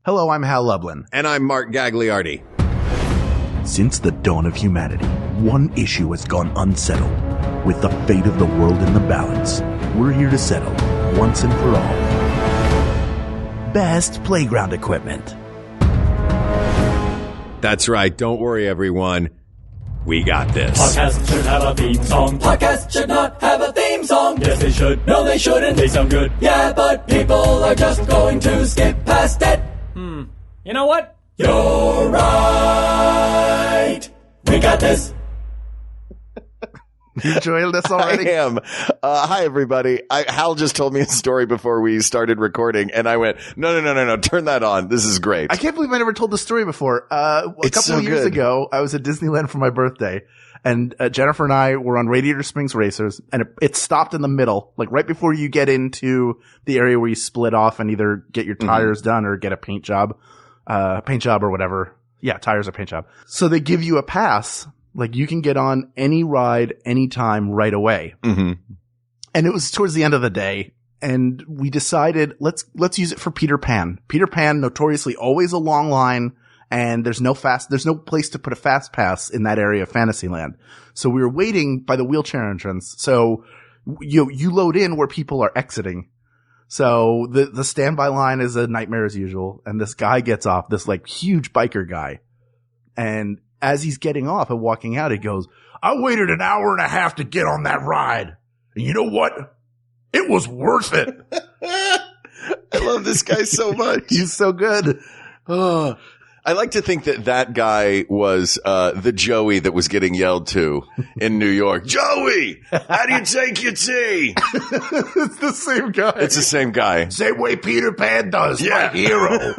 Hello, I'm Hal Lublin. And I'm Mark Gagliardi. Since the dawn of humanity, one issue has gone unsettled. With the fate of the world in the balance, we're here to settle, once and for all, best playground equipment. That's right. Don't worry, everyone. We got this. Podcasts should have a theme song. Podcasts should not have a theme song. Yes, they should. No, they shouldn't. They sound good. Yeah, but people are just going to skip past it. You know what? You're right. We got this. You enjoying this already? I am. Hi, everybody. Hal just told me a story before we started recording, and I went, no, turn that on. This is great. I can't believe I never told the story before. A couple of years ago, I was at Disneyland for my birthday, and Jennifer and I were on Radiator Springs Racers, and it stopped in the middle, like right before you get into the area where you split off and either get your tires done or get a paint job or whatever. Yeah, tires or paint job. So they give you a pass. Like, you can get on any ride, anytime, right away. Mm-hmm. And it was towards the end of the day, and we decided, let's use it for Peter Pan. Peter Pan, notoriously always a long line, and there's no place to put a fast pass in that area of Fantasyland. So we were waiting by the wheelchair entrance. So you load in where people are exiting. So the standby line is a nightmare as usual, and this guy gets off, this like huge biker guy, and as he's getting off and walking out, he goes, I waited an hour and a half to get on that ride. And you know what? It was worth it. I love this guy so much. He's so good. I like to think that guy was the Joey that was getting yelled to in New York. Joey, how do you take your tea? It's the same guy. It's the same guy. Same way Peter Pan does. Yeah. My hero.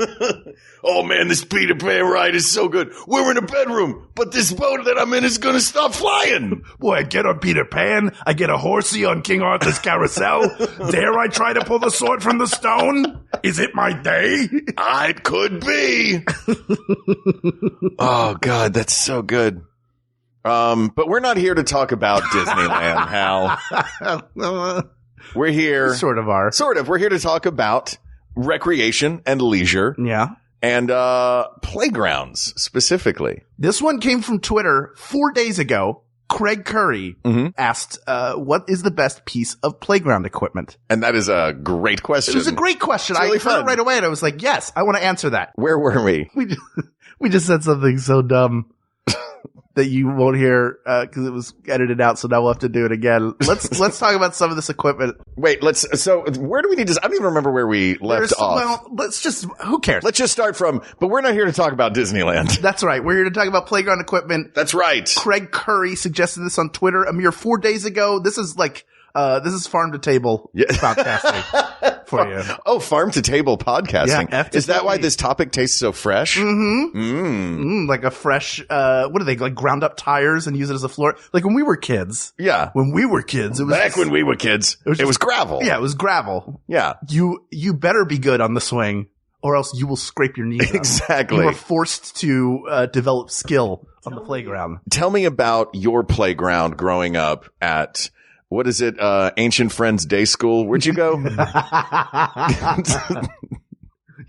Oh, man, this Peter Pan ride is so good. We're in a bedroom, but this boat that I'm in is going to stop flying. Boy, I get on Peter Pan. I get a horsey on King Arthur's carousel. Dare I try to pull the sword from the stone? Is it my day? It could be. Oh, God, that's so good. But we're not here to talk about Disneyland, Hal. We're here. Sort of are. Sort of. We're here to talk about recreation and leisure. Yeah. And playgrounds, specifically. This one came from Twitter 4 days ago. Craig Curry asked, what is the best piece of playground equipment? And that is a great question. It was a great question. It's really I heard fun. it right away, and I was like, yes, I want to answer that. Where were we? We just said something so dumb that you won't hear because it was edited out, so now we'll have to do it again. Let's talk about some of this equipment. Wait, so where do we need to, I don't even remember where we left off. Well, who cares? Let's just start from, but we're not here to talk about Disneyland. That's right. We're here to talk about playground equipment. That's right. Craig Curry suggested this on Twitter a mere 4 days ago. This is farm to table podcasting for you. Oh, farm to table podcasting. Yeah, is that why this topic tastes so fresh? Mm-hmm. Like a fresh, what are they, like ground up tires and use it as a floor? Like when we were kids. Yeah. When we were kids, it was back when we were kids, it was gravel. Yeah, it was gravel. Yeah. You better be good on the swing or else you will scrape your knees. Exactly. You were forced to develop skill on the playground. Tell me about your playground growing up at, what is it? Ancient Friends Day School. Where'd you go?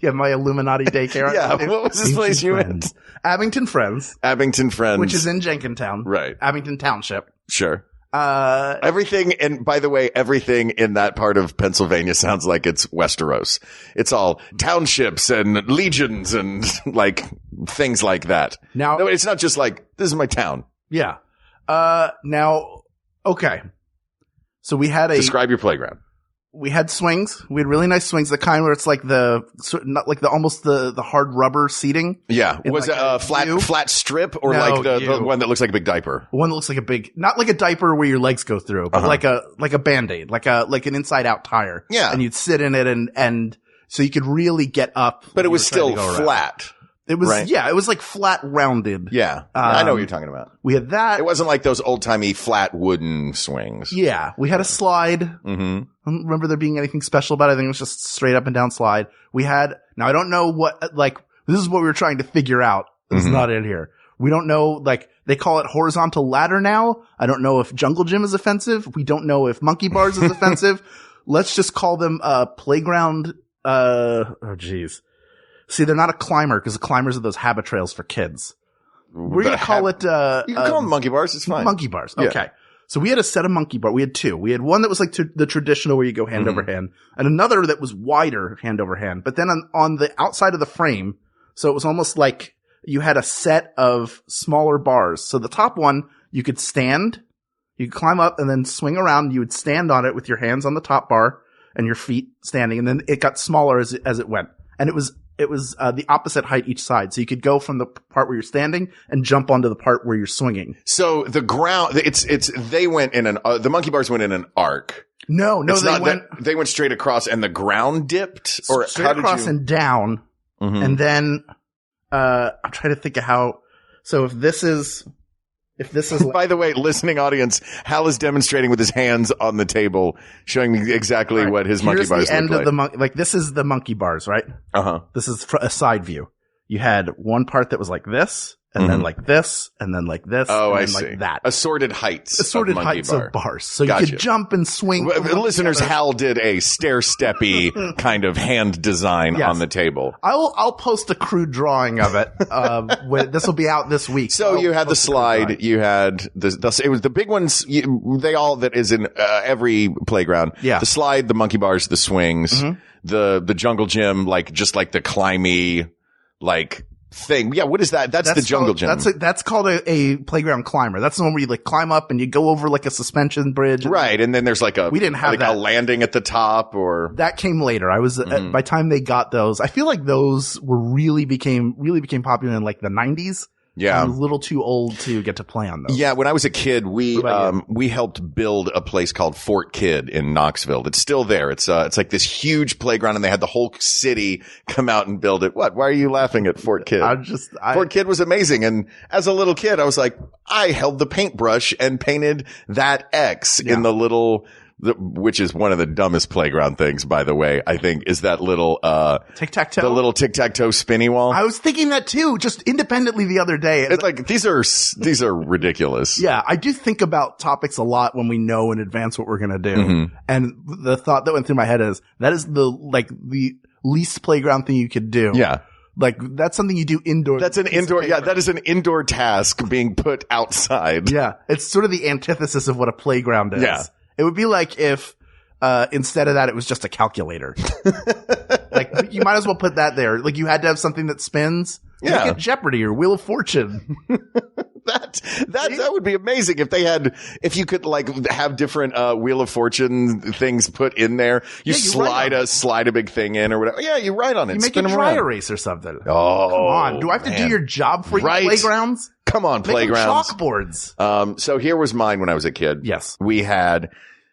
Yeah, my Illuminati daycare. Yeah, what was this place you went? Abington Friends. Abington Friends. Which is in Jenkintown. Right. Abington Township. Sure. Everything, and by the way, everything in that part of Pennsylvania sounds like it's Westeros. It's all townships and legions and like things like that. Now, no, it's not just like, this is my town. Yeah. Now, okay. So we had describe your playground. We had swings. We had really nice swings, the kind where it's like almost the hard rubber seating. Yeah. Was like it a flat strip or like the one that looks like a big diaper? One that looks like not like a diaper where your legs go through, but like a Band-Aid, like an inside out tire. Yeah. And you'd sit in it and so you could really get up. But it was still flat. It was, right? Yeah, it was like flat rounded. Yeah. I know what you're talking about. We had that. It wasn't like those old timey flat wooden swings. Yeah. We had a slide. Mm-hmm. I don't remember there being anything special about it. I think it was just straight up and down slide. We had, now I don't know this is what we were trying to figure out. It's not in here. We don't know, like, they call it horizontal ladder now. I don't know if jungle gym is offensive. We don't know if monkey bars is offensive. Let's just call them, playground, See, they're not a climber because the climbers are those habit trails for kids. We're going to call it, you can call them monkey bars. It's fine. Monkey bars. Okay. Yeah. So we had a set of monkey bars. We had two. We had one that was like the traditional where you go hand over hand, and another that was wider hand over hand. But then on the outside of the frame, so it was almost like you had a set of smaller bars. So the top one, you could stand, you could climb up and then swing around. You would stand on it with your hands on the top bar and your feet standing. And then it got smaller as it went. And it was the opposite height each side. So you could go from the part where you're standing and jump onto the part where you're swinging. So the ground, they went in the monkey bars went in an arc. No, they went straight across and the ground dipped, or straight across and down. And then, I'm trying to think of how, so if this is by the way, listening audience, Hal is demonstrating with his hands on the table, showing me exactly what his monkey bars look like. Like this is the monkey bars, right? This is a side view. You had one part that was like this, and then like this, and then like this, and then like that. Assorted heights of bars. So you could jump and swing. Listeners, Hal did a stair-steppy kind of hand design on the table. I'll post a crude drawing of it. This will be out this week. So you had the slide. You had it was the big ones. That is in every playground. Yeah. The slide, the monkey bars, the swings, the jungle gym, just like the climby, thing. Yeah, what is that? That's the jungle gym. That's called a playground climber. That's the one where you climb up and you go over a suspension bridge. Right, and then there's we didn't have a landing at the top, or that came later. I was by the time they got those, I feel like those were really became popular in the 90s. Yeah. I was a little too old to get to play on those. Yeah, when I was a kid, we helped build a place called Fort Kidd in Knoxville. It's still there. It's like this huge playground, and they had the whole city come out and build it. What? Why are you laughing at Fort Kidd? Fort Kidd was amazing. And as a little kid, I was like, I held the paintbrush and painted that X in the little, which is one of the dumbest playground things, by the way, I think, is that little, tic-tac-toe? The little tic-tac-toe spinny wall. I was thinking that too, just independently the other day. It's these are ridiculous. Yeah, I do think about topics a lot when we know in advance what we're going to do. And the thought that went through my head is, that is the least playground thing you could do. Yeah. That's something you do indoors. That's an indoor, that is an indoor task being put outside. Yeah. It's sort of the antithesis of what a playground is. Yeah. It would be like if, instead of that, it was just a calculator. You might as well put that there. You had to have something that spins. Yeah. Make it Jeopardy or Wheel of Fortune. That would be amazing if you could have different, Wheel of Fortune things put in there. You slide a big thing in or whatever. Yeah, you write on it. You make a dry erase or something. Oh. Come on. Do I have to do your job for you, playgrounds? Come on, playgrounds. Make them chalkboards. So here was mine when I was a kid. Yes. We had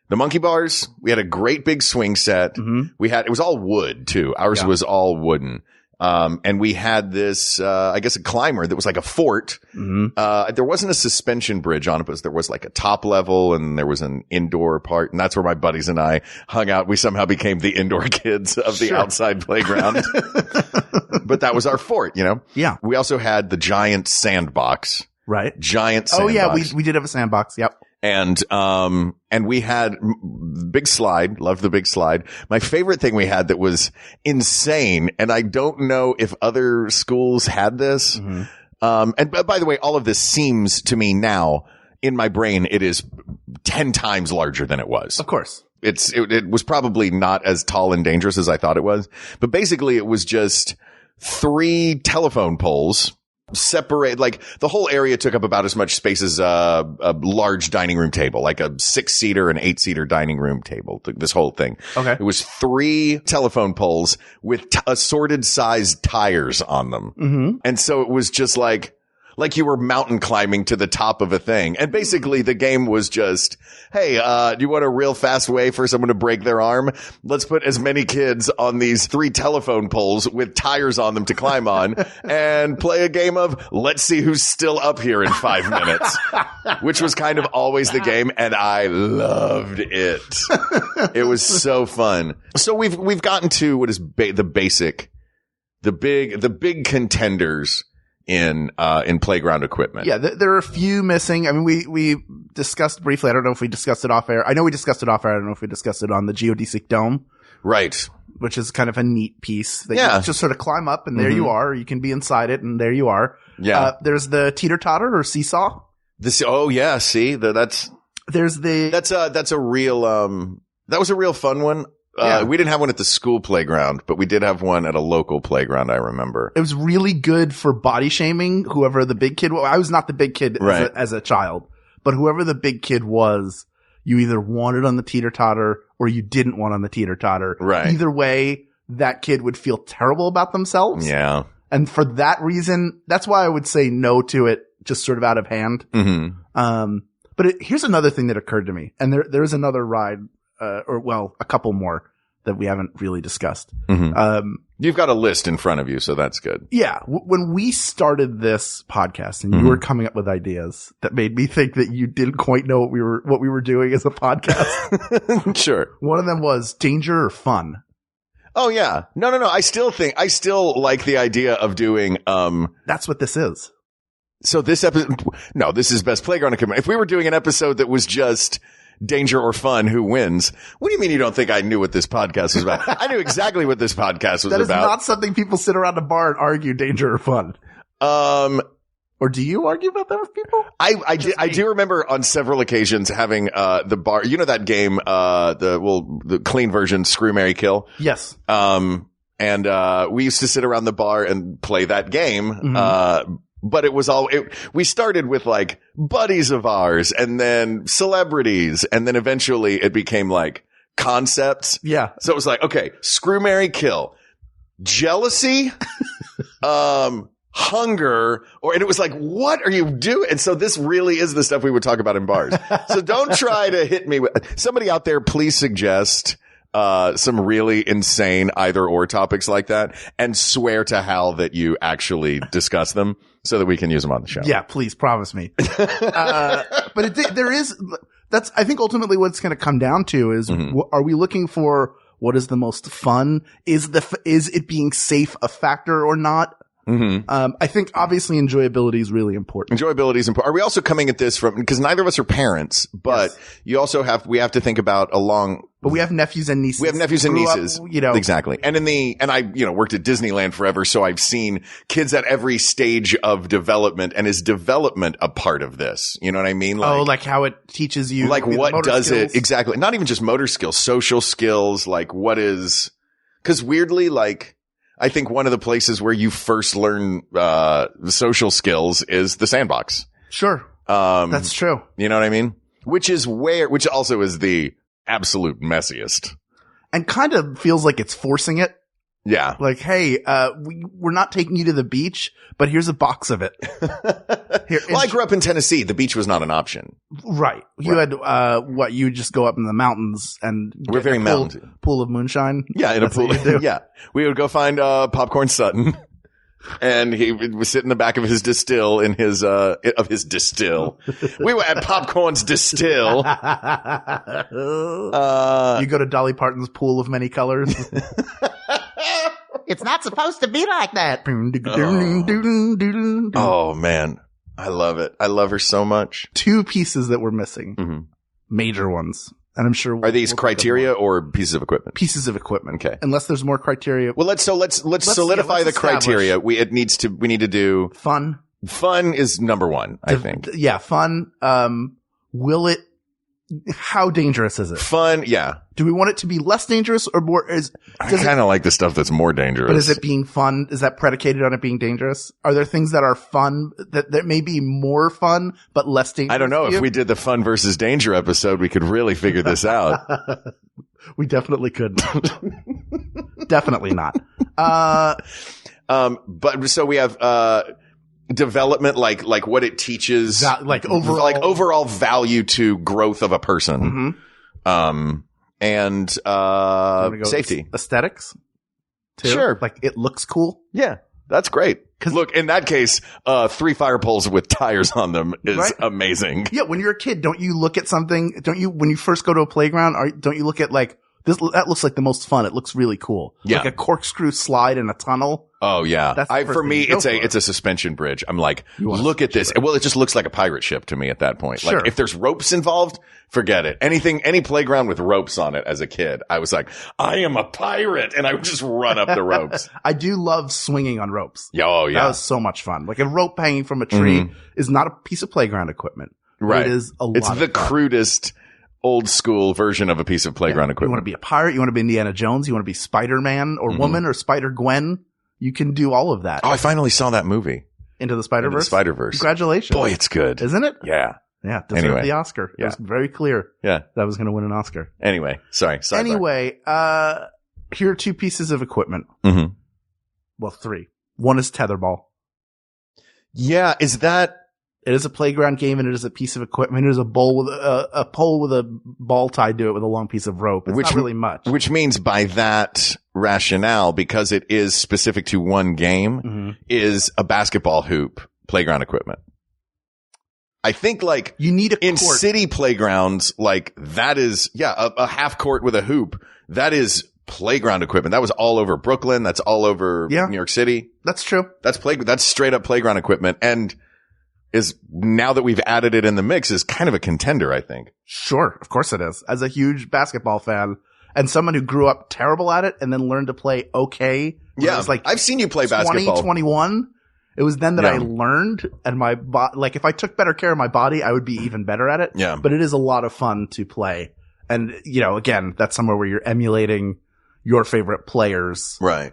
the monkey bars. We had a great big swing set. It was all wood too. Ours was all wooden. And we had this, I guess a climber that was like a fort. There wasn't a suspension bridge on it, but there was a top level and there was an indoor part. And that's where my buddies and I hung out. We somehow became the indoor kids of the outside playground. But that was our fort, Yeah. We also had the giant sandbox. Right. Giant sandbox. Oh yeah, we did have a sandbox. Yep. And we had big slide. Loved the big slide. My favorite thing we had that was insane, and I don't know if other schools had this. And by the way, all of this seems to me now in my brain, it is 10 times larger than it was. Of course. It was probably not as tall and dangerous as I thought it was, but basically it was just 3 telephone poles. Separate, the whole area took up about as much space as a large dining room table, like a 6-seater and 8-seater dining room table. This whole thing. Okay. It was 3 telephone poles with assorted sized tires on them. And so it was just like you were mountain climbing to the top of a thing. And basically the game was just, hey, do you want a real fast way for someone to break their arm? Let's put as many kids on these 3 telephone poles with tires on them to climb on and play a game of let's see who's still up here in 5 minutes, which was kind of always the game. And I loved it. It was so fun. So we've gotten to what is the big contenders in playground equipment. Yeah, there are a few missing. I mean, we discussed briefly. I don't know if we discussed it off air. I know we discussed it off air. I don't know if we discussed it on the Geodesic Dome. Right. which is kind of a neat piece that you just sort of climb up and there you are. You can be inside it and there you are. Yeah. There's the teeter-totter or seesaw. That's a real, that was a real fun one. We didn't have one at the school playground, but we did have one at a local playground, I remember. It was really good for body shaming whoever the big kid was. I was not the big kid as a child, but whoever the big kid was, you either wanted on the teeter-totter or you didn't want on the teeter-totter. Right. Either way, that kid would feel terrible about themselves. Yeah. And for that reason, that's why I would say no to it, just sort of out of hand. Mm-hmm. But here's another thing that occurred to me. And there's another ride, a couple more that we haven't really discussed. Mm-hmm. You've got a list in front of you, so that's good. Yeah. When we started this podcast and you were coming up with ideas that made me think that you didn't quite know what we were doing as a podcast. Sure. One of them was danger or fun. Oh yeah. No. I still like the idea of doing, that's what this is. So this episode, no, this is Best Playground Equipment. If we were doing an episode that was just danger or fun, who wins? What do you mean you don't think I knew what this podcast was about? I knew exactly what this podcast was about. That is not something people sit around a bar and argue danger or fun. Or do you argue about that with people? I do remember on several occasions having, the bar, you know, that game, the clean version, Screw, Marry, Kill. Yes. And we used to sit around the bar and play that game. But it was we started with like buddies of ours and then celebrities. And then eventually it became like concepts. Yeah. So it was like, okay, Screw, Marry, Kill, jealousy, hunger, and it was like, what are you doing? And so this really is the stuff we would talk about in bars. So don't try to hit me with somebody out there. Please suggest some really insane either or topics like that and swear to Hal that you actually discuss them so that we can use them on the show. Yeah, please promise me. But that's, I think ultimately what it's going to come down to is, are we looking for what is the most fun? Is it being safe a factor or not? I think obviously enjoyability is really important. Enjoyability is important. Are we also coming at this from, because neither of us are parents, but you also we have to think about but we have nephews and nieces. We have nephews and nieces. Up, you know. Exactly. And I, worked at Disneyland forever. So I've seen kids at every stage of development. And is development a part of this? You know what I mean? Like how it teaches you. Like what does skills? It exactly? Not even just motor skills, social skills. Like what is, cause weirdly, like, I think one of the places where you first learn, social skills is the sandbox. Sure. That's true. You know what I mean? Which also is the absolute messiest. And kind of feels like it's forcing it. Yeah. Like, hey, we're not taking you to the beach, but here's a box of it. Well, I grew up in Tennessee. The beach was not an option. Right. You had, you just go up in the mountains and we're very mountain. Pool of moonshine. Yeah. In a pool. Yeah. We would go find, Popcorn Sutton. And he would sit in the back of his distill of his distill. We were at Popcorn's Distill. You go to Dolly Parton's Pool of Many Colors. It's not supposed to be like that. Oh man. I love it. I love her so much. 2 pieces that we're missing. Major ones. And I'm sure are these criteria or pieces of equipment? Pieces of equipment. Okay. Unless there's more criteria. Well, let's solidify the criteria. We need to do fun. Fun is number 1, I think. Yeah, fun. How dangerous is it? Fun, yeah. Do we want it to be less dangerous or more? I kind of like the stuff that's more dangerous. But is it being fun? Is that predicated on it being dangerous? Are there things that are fun that may be more fun but less dangerous? I don't know. If we did the fun versus danger episode, we could really figure this out. We definitely could. Definitely not. But so we have development, like what it teaches, overall value to growth of a person. And safety, aesthetics too. Sure, like it looks cool. Yeah, that's great. Look, in that case, 3 fire poles with tires on them is amazing. Yeah, when you're a kid, don't you look at something? When you first go to a playground, don't you look at like That looks like the most fun. It looks really cool. Yeah. Like a corkscrew slide in a tunnel. Oh yeah. For me, it's a suspension bridge. I'm like, look at this. Well, it just looks like a pirate ship to me at that point. Sure. Like if there's ropes involved, forget it. Any playground with ropes on it as a kid, I was like, I am a pirate. And I would just run up the ropes. I do love swinging on ropes. Oh yeah. That was so much fun. Like a rope hanging from a tree is not a piece of playground equipment. Right. It is a lot It's the crudest old school version of a piece of playground equipment. You want to be a pirate. You want to be Indiana Jones. You want to be Spider-Man or woman or Spider-Gwen. You can do all of that. Oh, I finally saw that movie. Into the Spider-Verse? Spider-Verse. Congratulations. Boy, it's good. Isn't it? Yeah. Yeah. Deserved the Oscar. It was very clear. Yeah. That was going to win an Oscar. Anyway. Sorry. Anyway, here are 2 pieces of equipment. Mm-hmm. Well, 3. One is tetherball. Yeah. Is that... It is a playground game, and it is a piece of equipment. It is a bowl with a pole with a ball tied to it with a long piece of rope. It's not really much. Which means by that rationale, because it is specific to one game, is a basketball hoop playground equipment. I think like you need a in court. City playgrounds, like that is a half court with a hoop. That is playground equipment. That was all over Brooklyn. That's all over New York City. That's true. That's straight up playground equipment, and is now that we've added it in the mix is kind of a contender, I think. Sure. Of course it is. As a huge basketball fan and someone who grew up terrible at it and then learned to play okay. Yeah. Was like I've seen you play basketball. 21. It was then that I learned, and my like if I took better care of my body, I would be even better at it. Yeah. But it is a lot of fun to play. And, again, that's somewhere where you're emulating your favorite players. Right.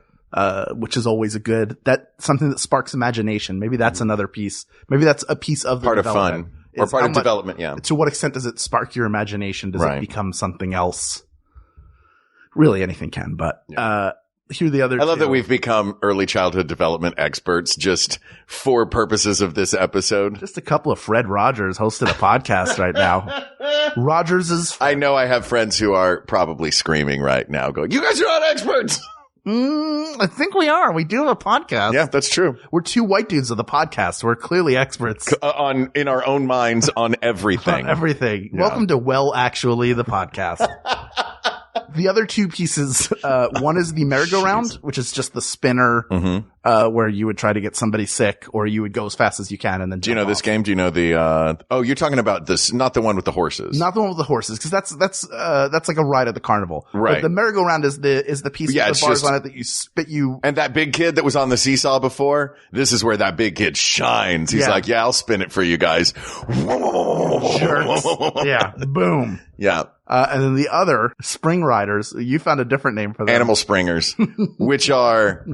Which is always something that sparks imagination. Maybe that's another piece. Maybe that's a piece of the part of fun or part of development. Yeah. To what extent does it spark your imagination? Does Right. it become something else? Really, anything can. But here are the other. I love 2. that we've become early childhood development experts just for purposes of this episode. Just a couple of Fred Rogers hosted a podcast right now. Rogers is. I know I have friends who are probably screaming right now, going, "You guys are not experts." I think we are. We do have a podcast. Yeah, that's true. We're 2 white dudes of the podcast. We're clearly experts in our own minds on everything. Everything. Yeah. Welcome to Well Actually, the podcast. The other 2 pieces, one is the merry-go-round, which is just the spinner, where you would try to get somebody sick, or you would go as fast as you can and then jump Do you know this game? Do you know the, you're talking about this, not the one with the horses. Not the one with the horses, because that's like a ride at the carnival. Right. But the merry-go-round is the piece with the bars on it that you spit And that big kid that was on the seesaw before, this is where that big kid shines. He's like, I'll spin it for you guys. Jerks. Yeah. Boom. Yeah. And then the other, Spring Riders, you found a different name for them. Animal Springers, which are,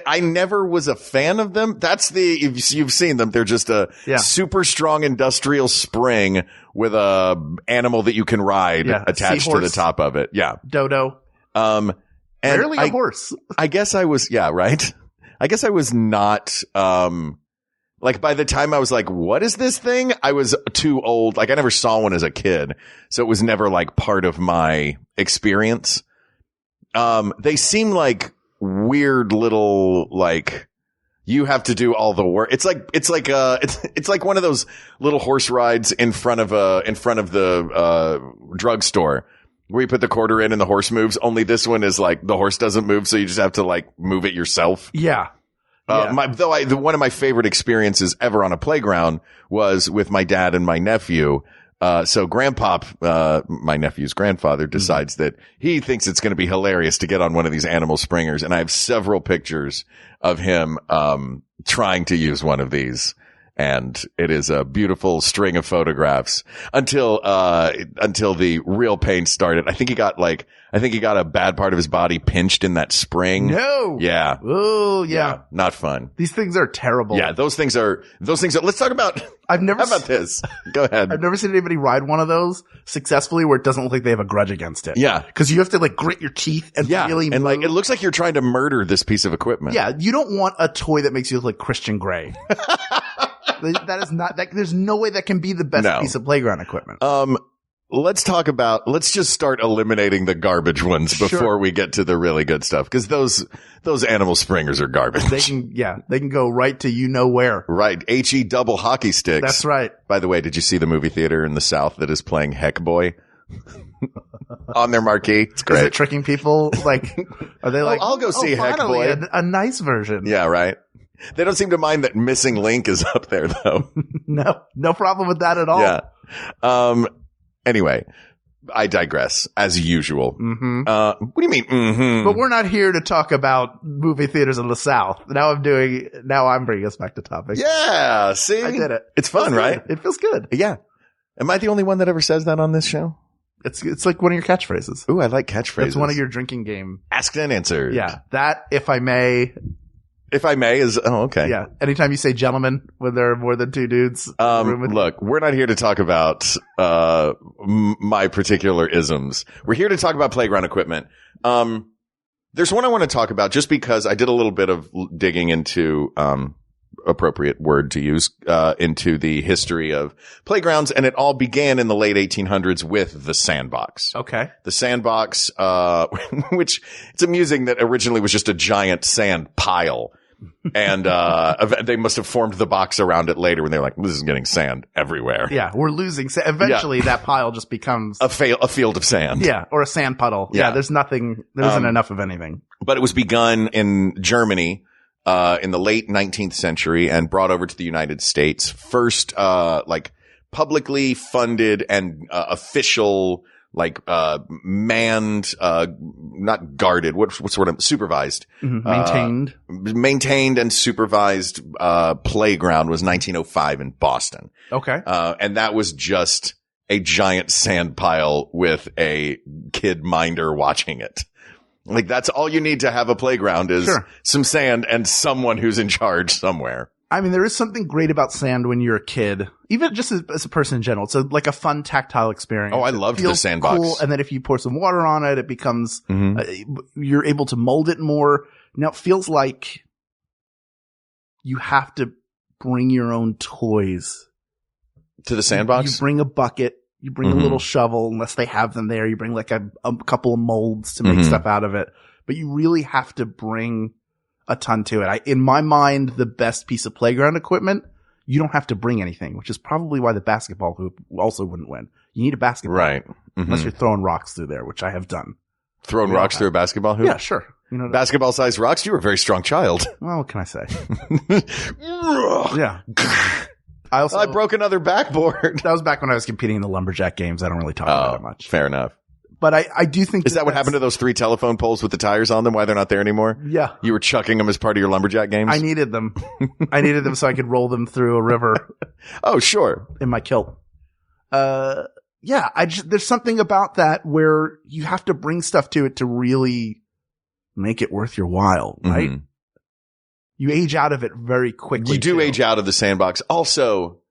I never was a fan of them. That's you've seen them. They're just a super strong industrial spring with a animal that you can ride attached to the top of it. Yeah. Dodo. And barely a horse. I guess I was, right. I guess I was not, like by the time I was like, what is this thing? I was too old. Like I never saw one as a kid. So it was never like part of my experience. They seem like weird little, like you have to do all the work. It's like one of those little horse rides in front of the drugstore where you put the quarter in and the horse moves. Only this one is like the horse doesn't move. So you just have to like move it yourself. Yeah. One of my favorite experiences ever on a playground was with my dad and my nephew. So Grandpop, my nephew's grandfather, decides that he thinks it's going to be hilarious to get on one of these animal springers. And I have several pictures of him, trying to use one of these. And it is a beautiful string of photographs until the real pain started. I think he got a bad part of his body pinched in that spring. No. Yeah. Oh, yeah. Not fun. These things are terrible. Yeah. Those things are, let's talk about, how about this? Go ahead. I've never seen anybody ride one of those successfully where it doesn't look like they have a grudge against it. Yeah. Cause you have to like grit your teeth and really and move. like, it looks like you're trying to murder this piece of equipment. Yeah. You don't want a toy that makes you look like Christian Grey. That is not that. There's no way that can be the best piece of playground equipment. Let's just start eliminating the garbage ones before we get to the really good stuff. Cause those animal springers are garbage. They can go right to you know where. Right. HE double hockey sticks. That's right. By the way, did you see the movie theater in the South that is playing Heck Boy on their marquee. It's great. Is it tricking people? Like, are they like, I'll go see Heck Boy. A nice version. Yeah, right. They don't seem to mind that Missing Link is up there, though. No problem with that at all. Yeah. Anyway, I digress, as usual. Mm-hmm. What do you mean, mm-hmm? But we're not here to talk about movie theaters in the South. Now I'm bringing us back to topic. Yeah, see? I did it. It's fun, right? It feels good. Yeah. Am I the only one that ever says that on this show? It's like one of your catchphrases. Ooh, I like catchphrases. It's one of your drinking game. Asked and answered. Yeah. That, if I may. If I may is, oh, okay. Yeah. Anytime you say gentlemen when there are more than two dudes. Look, we're not here to talk about, my particular isms. We're here to talk about playground equipment. There's one I want to talk about just because I did a little bit of digging into, appropriate word to use, into the history of playgrounds. And it all began in the late 1800s with the sandbox. Okay. The sandbox, which it's amusing that originally was just a giant sand pile. And, they must have formed the box around it later when they're like, this is getting sand everywhere. Yeah. We're losing. Eventually that pile just becomes a field of sand. Yeah. Or a sand puddle. Yeah. There isn't enough of anything. But it was begun in Germany, in the late 19th century and brought over to the United States. First, like publicly funded and, official, like, manned, not guarded, what's the word? Supervised. Mm-hmm. Maintained and supervised, playground was 1905 in Boston. Okay. And that was just a giant sand pile with a kid minder watching it. Like that's all you need to have a playground is some sand and someone who's in charge somewhere. I mean, there is something great about sand when you're a kid, even just as a person in general. It's like a fun tactile experience. Oh, I loved the sandbox. Cool. And then if you pour some water on it, it becomes, you're able to mold it more. Now it feels like you have to bring your own toys to the sandbox. You bring a bucket. You bring a little shovel, unless they have them there. You bring like a couple of molds to make stuff out of it. But you really have to bring a ton to it. In my mind, the best piece of playground equipment, you don't have to bring anything, which is probably why the basketball hoop also wouldn't win. You need a basketball. Right. Unless you're throwing rocks through there, which I have done. Throwing rocks through a basketball hoop? Yeah, sure. You know, basketball-sized rocks? You were a very strong child. Well, what can I say? Yeah. I broke another backboard. That was back when I was competing in the lumberjack games. I don't really talk about it much. Fair enough. But I do think is that what happened to those 3 telephone poles with the tires on them? Why they're not there anymore? Yeah. You were chucking them as part of your lumberjack games? I needed them. I needed them so I could roll them through a river. Oh, sure. In my kilt. Yeah, there's something about that where you have to bring stuff to it to really make it worth your while, right? Mm-hmm. You age out of it very quickly. You do age out of the sandbox. Also,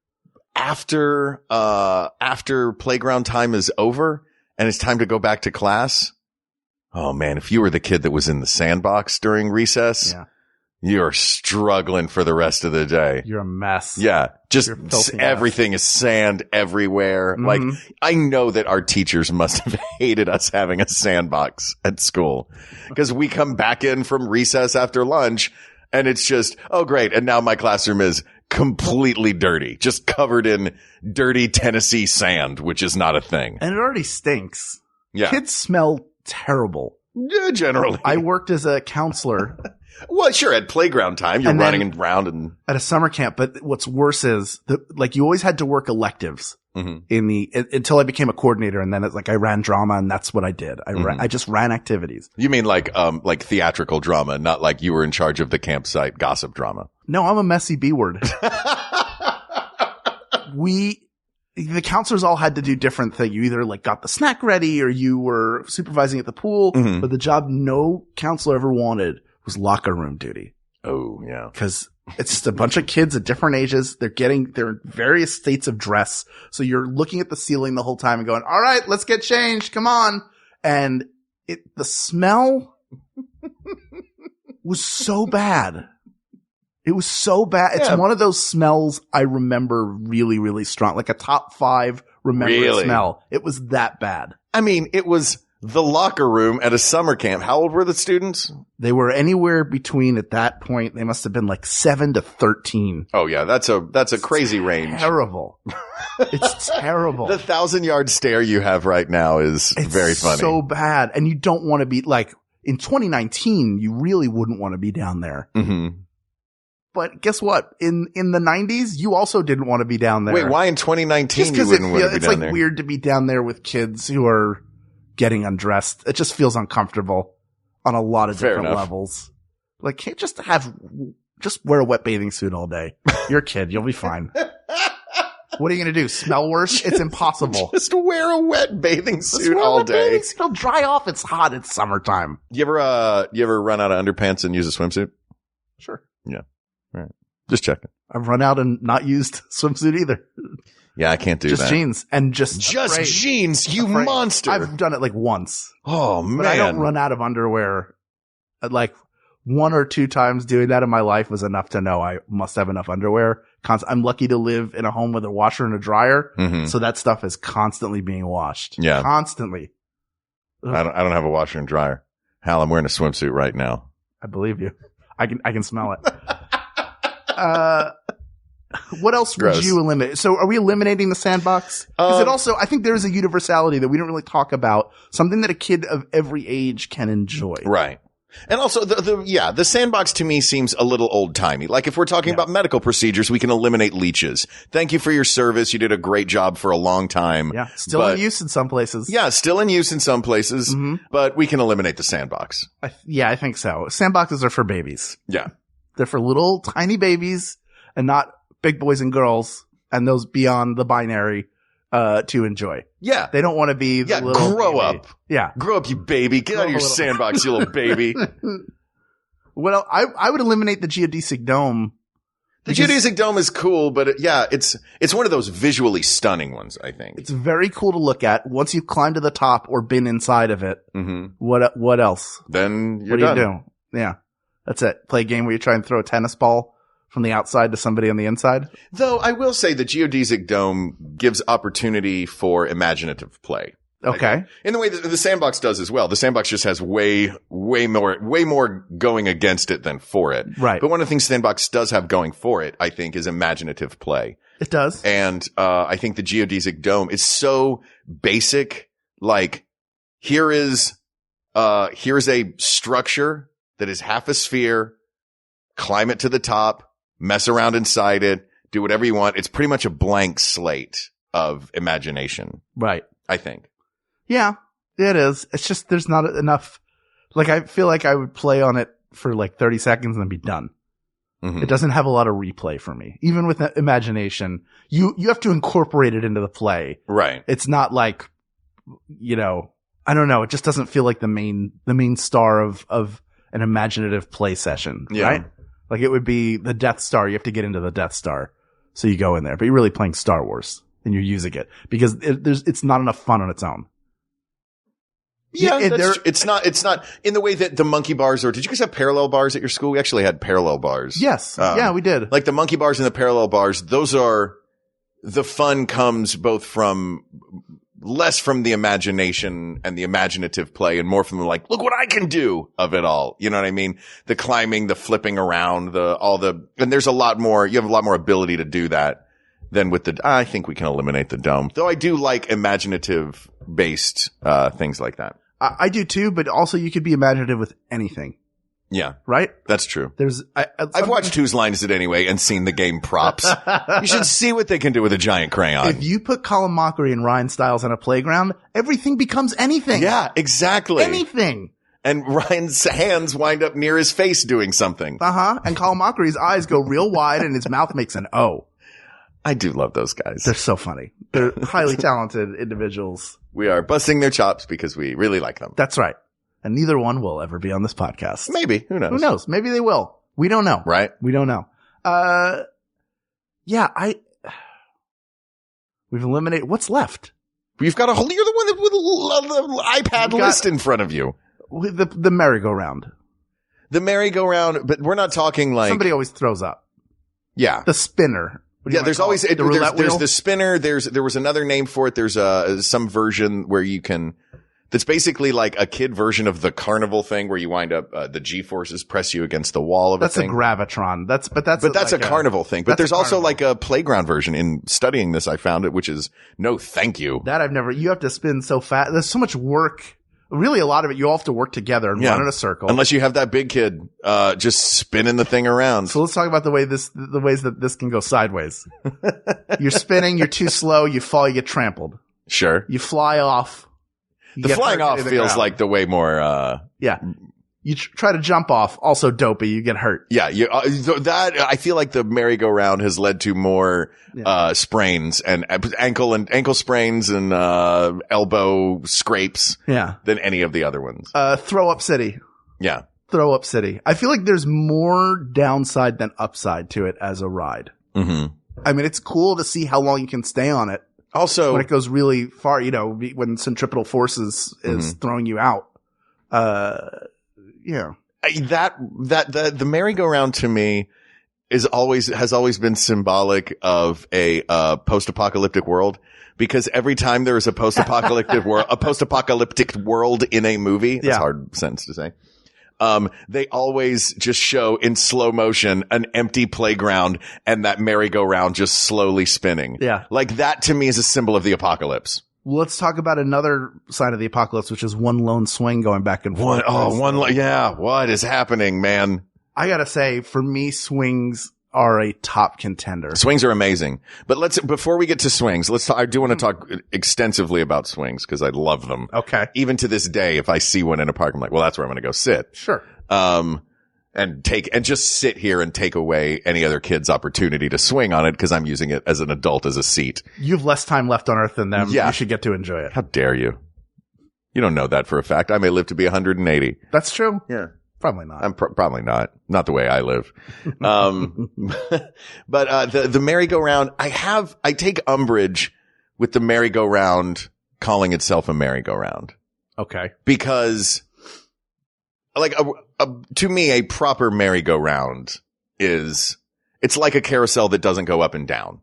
after playground time is over and it's time to go back to class. Oh man, if you were the kid that was in the sandbox during recess, you're struggling for the rest of the day. You're a mess. Yeah. Just everything is sand everywhere. Mm-hmm. Like, I know that our teachers must have hated us having a sandbox at school because we come back in from recess after lunch and it's just, oh great. And now my classroom is completely dirty, just covered in dirty Tennessee sand, which is not a thing. And it already stinks. Yeah. Kids smell terrible. Yeah, generally. I worked as a counselor. Well, sure. At playground time, you're running around and at a summer camp. But what's worse is you always had to work electives until I became a coordinator. And then it's like I ran drama and that's what I did. I just ran activities. You mean like theatrical drama, not like you were in charge of the campsite gossip drama? No, I'm a messy B word. The counselors all had to do different things. You either like got the snack ready or you were supervising at the pool, but the job no counselor ever wanted was locker room duty. Oh, yeah. Cause it's just a bunch of kids at different ages. They're in various states of dress. So you're looking at the ceiling the whole time and going, all right, let's get changed. Come on. And the smell was so bad. It was so bad. It's one of those smells I remember really, really strong, like a top 5 remembered smell. It was that bad. I mean, it was The locker room at a summer camp. How old were the students? They were anywhere between, at that point, they must have been like 7 to 13. Oh yeah, that's a crazy range. Terrible. It's terrible. The 1,000-yard stare you have right now is very funny. So bad. And you don't want to be like, in 2019, you really wouldn't want to be down there. Mm-hmm. But guess what? In the 90s, you also didn't want to be down there. Wait, why in 2019 just you wouldn't want to be it's down like there? weird to be down there with kids who are getting undressed. It just feels uncomfortable on a lot of different levels. Like, can't just wear a wet bathing suit all day. You're a kid. You'll be fine. What are you going to do? Smell worse? It's impossible. Just wear a wet bathing suit all day. It'll dry off. It's hot. It's summertime. You ever run out of underpants and use a swimsuit? Sure. Yeah. All right. Just checking. I've run out and not used swimsuit either. Yeah, I can't do that. Just jeans and just jeans, you monster. I've done it like once. Oh man. But I don't run out of underwear. Like 1 or 2 times doing that in my life was enough to know I must have enough underwear. I'm lucky to live in a home with a washer and a dryer. Mm-hmm. So that stuff is constantly being washed. Yeah. Constantly. I don't have a washer and dryer. Hal, I'm wearing a swimsuit right now. I believe you. I can smell it. What else would you eliminate? So are we eliminating the sandbox? Because it also, I think there's a universality that we don't really talk about. Something that a kid of every age can enjoy. Right. And also the sandbox to me seems a little old timey. Like if we're talking about medical procedures, we can eliminate leeches. Thank you for your service. You did a great job for a long time. Yeah. Still in use in some places. Yeah. Still in use in some places, but we can eliminate the sandbox. I think so. Sandboxes are for babies. Yeah. They're for little tiny babies and not big boys and girls and those beyond the binary, to enjoy. Yeah. They don't want to be the little grow baby. up. Yeah. Grow up, you baby. Get out of your sandbox, you little baby. Well, I would eliminate the geodesic dome. The geodesic dome is cool, but it's one of those visually stunning ones, I think. It's very cool to look at. Once you've climbed to the top or been inside of it, what else? Then you're done. What do you do? Yeah. That's it. Play a game where you try and throw a tennis ball from the outside to somebody on the inside. Though I will say the geodesic dome gives opportunity for imaginative play. Okay. In the way that the sandbox does as well. The sandbox just has way more going against it than for it. Right. But one of the things sandbox does have going for it, I think, is imaginative play. It does. And, I think the geodesic dome is so basic. Like, here's a structure that is half a sphere. Climb it to the top, mess around inside it, do whatever you want. It's pretty much a blank slate of imagination. Right. I think. Yeah, it is. It's just there's not enough. Like, I feel like I would play on it for like 30 seconds and then be done. Mm-hmm. It doesn't have a lot of replay for me. Even with imagination, you have to incorporate it into the play. Right. It's not like, I don't know. It just doesn't feel like the main star of an imaginative play session. Yeah. Right? Like it would be the Death Star. You have to get into the Death Star. So you go in there, but you're really playing Star Wars and you're using it because it's not enough fun on its own. Yeah, it's not in the way that the monkey bars did you guys have parallel bars at your school? We actually had parallel bars. Yes. Yeah, we did. Like the monkey bars and the parallel bars, the fun comes both from less from the imagination and the imaginative play and more from the like, look what I can do of it all. You know what I mean? The climbing, the flipping around, and there's you have a lot more ability to do that than with I think we can eliminate the dome. Though I do like imaginative based, things like that. I do too, but also you could be imaginative with anything. Yeah. Right? That's true. I've watched Whose Line Is It Anyway and seen the game props. You should see what they can do with a giant crayon. If you put Colin Mockery and Ryan Stiles on a playground, everything becomes anything. Yeah, exactly. Anything. And Ryan's hands wind up near his face doing something. And Colin Mockery's eyes go real wide and his mouth makes an O. I do love those guys. They're so funny. They're highly talented individuals. We are busting their chops because we really like them. That's right. And neither one will ever be on this podcast. Maybe. Who knows? Who knows? Maybe they will. We don't know. Right? We don't know. We've eliminated, what's left? You're the one with the iPad list in front of you. The merry-go-round. The merry-go-round, but we're not talking like. Somebody always throws up. Yeah. The spinner. Yeah, there's always, there's the spinner. There was another name for it. There's some version where you can, That's basically like a kid version of the carnival thing where you wind up, the G-forces press you against the wall of a thing. That's a Gravitron. That's a carnival thing. But there's also like a playground version. In studying this, I found it, which is no thank you. You have to spin so fast. There's so much work. Really, a lot of it, you all have to work together and run in a circle. Unless you have that big kid, just spinning the thing around. So let's talk about the ways that this can go sideways. You're spinning, you're too slow, you fall, you get trampled. Sure. You fly off. The flying off feels like the way more, yeah. You try to jump off, also dopey, you get hurt. Yeah, I feel like the merry-go-round has led to more, sprains and ankle sprains and, elbow scrapes. Yeah. Than any of the other ones. Throw Up City. Yeah. Throw Up City. I feel like there's more downside than upside to it as a ride. Mm-hmm. I mean, it's cool to see how long you can stay on it. Also, when it goes really far, when centripetal forces is throwing you out. Yeah. The merry-go-round to me has always been symbolic of a post-apocalyptic world, because every time there is a post-apocalyptic world in a movie, that's a hard sentence to say. They always just show in slow motion an empty playground and that merry-go-round just slowly spinning. Yeah. Like that to me is a symbol of the apocalypse. Well, let's talk about another side of the apocalypse, which is one lone swing going back and forth. What is happening, man? I gotta say, for me, swings are a top contender. Swings are amazing. But before we get to swings, I do want to talk extensively about swings because I love them. Okay. Even to this day, if I see one in a park, I'm like, well, that's where I'm going to go sit. Sure. And just sit here and take away any other kid's opportunity to swing on it because I'm using it as an adult as a seat. You have less time left on Earth than them. Yeah. You should get to enjoy it. How dare you? You don't know that for a fact. I may live to be 180. That's true. Yeah. Probably not. I'm probably not. Not the way I live. But the merry-go-round, I take umbrage with the merry-go-round calling itself a merry-go-round. Okay. Because like to me, a proper merry-go-round it's like a carousel that doesn't go up and down.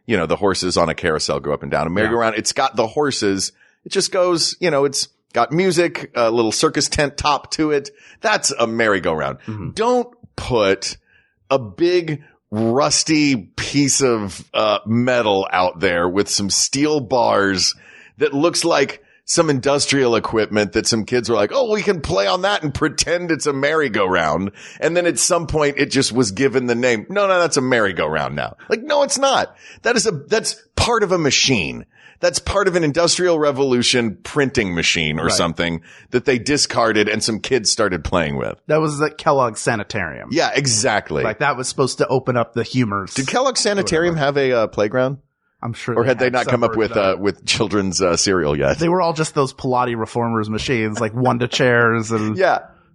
The horses on a carousel go up and down. A merry-go-round, it's got the horses. It just goes, it's got music, a little circus tent top to it. That's a merry-go-round. Mm-hmm. Don't put a big rusty piece of metal out there with some steel bars that looks like some industrial equipment that some kids were like, oh, we can play on that and pretend it's a merry-go-round. And then at some point it just was given the name. No, that's a merry-go-round now. Like, no, it's not. That's part of a machine. That's part of an industrial revolution printing machine or something that they discarded and some kids started playing with. That was the Kellogg's Sanitarium. Yeah, exactly. Like that was supposed to open up the humors. Did Kellogg's Sanitarium have a playground? I'm sure. Or had they not come up with children's cereal yet? They were all just those Pilates reformers machines, like Wonder chairs and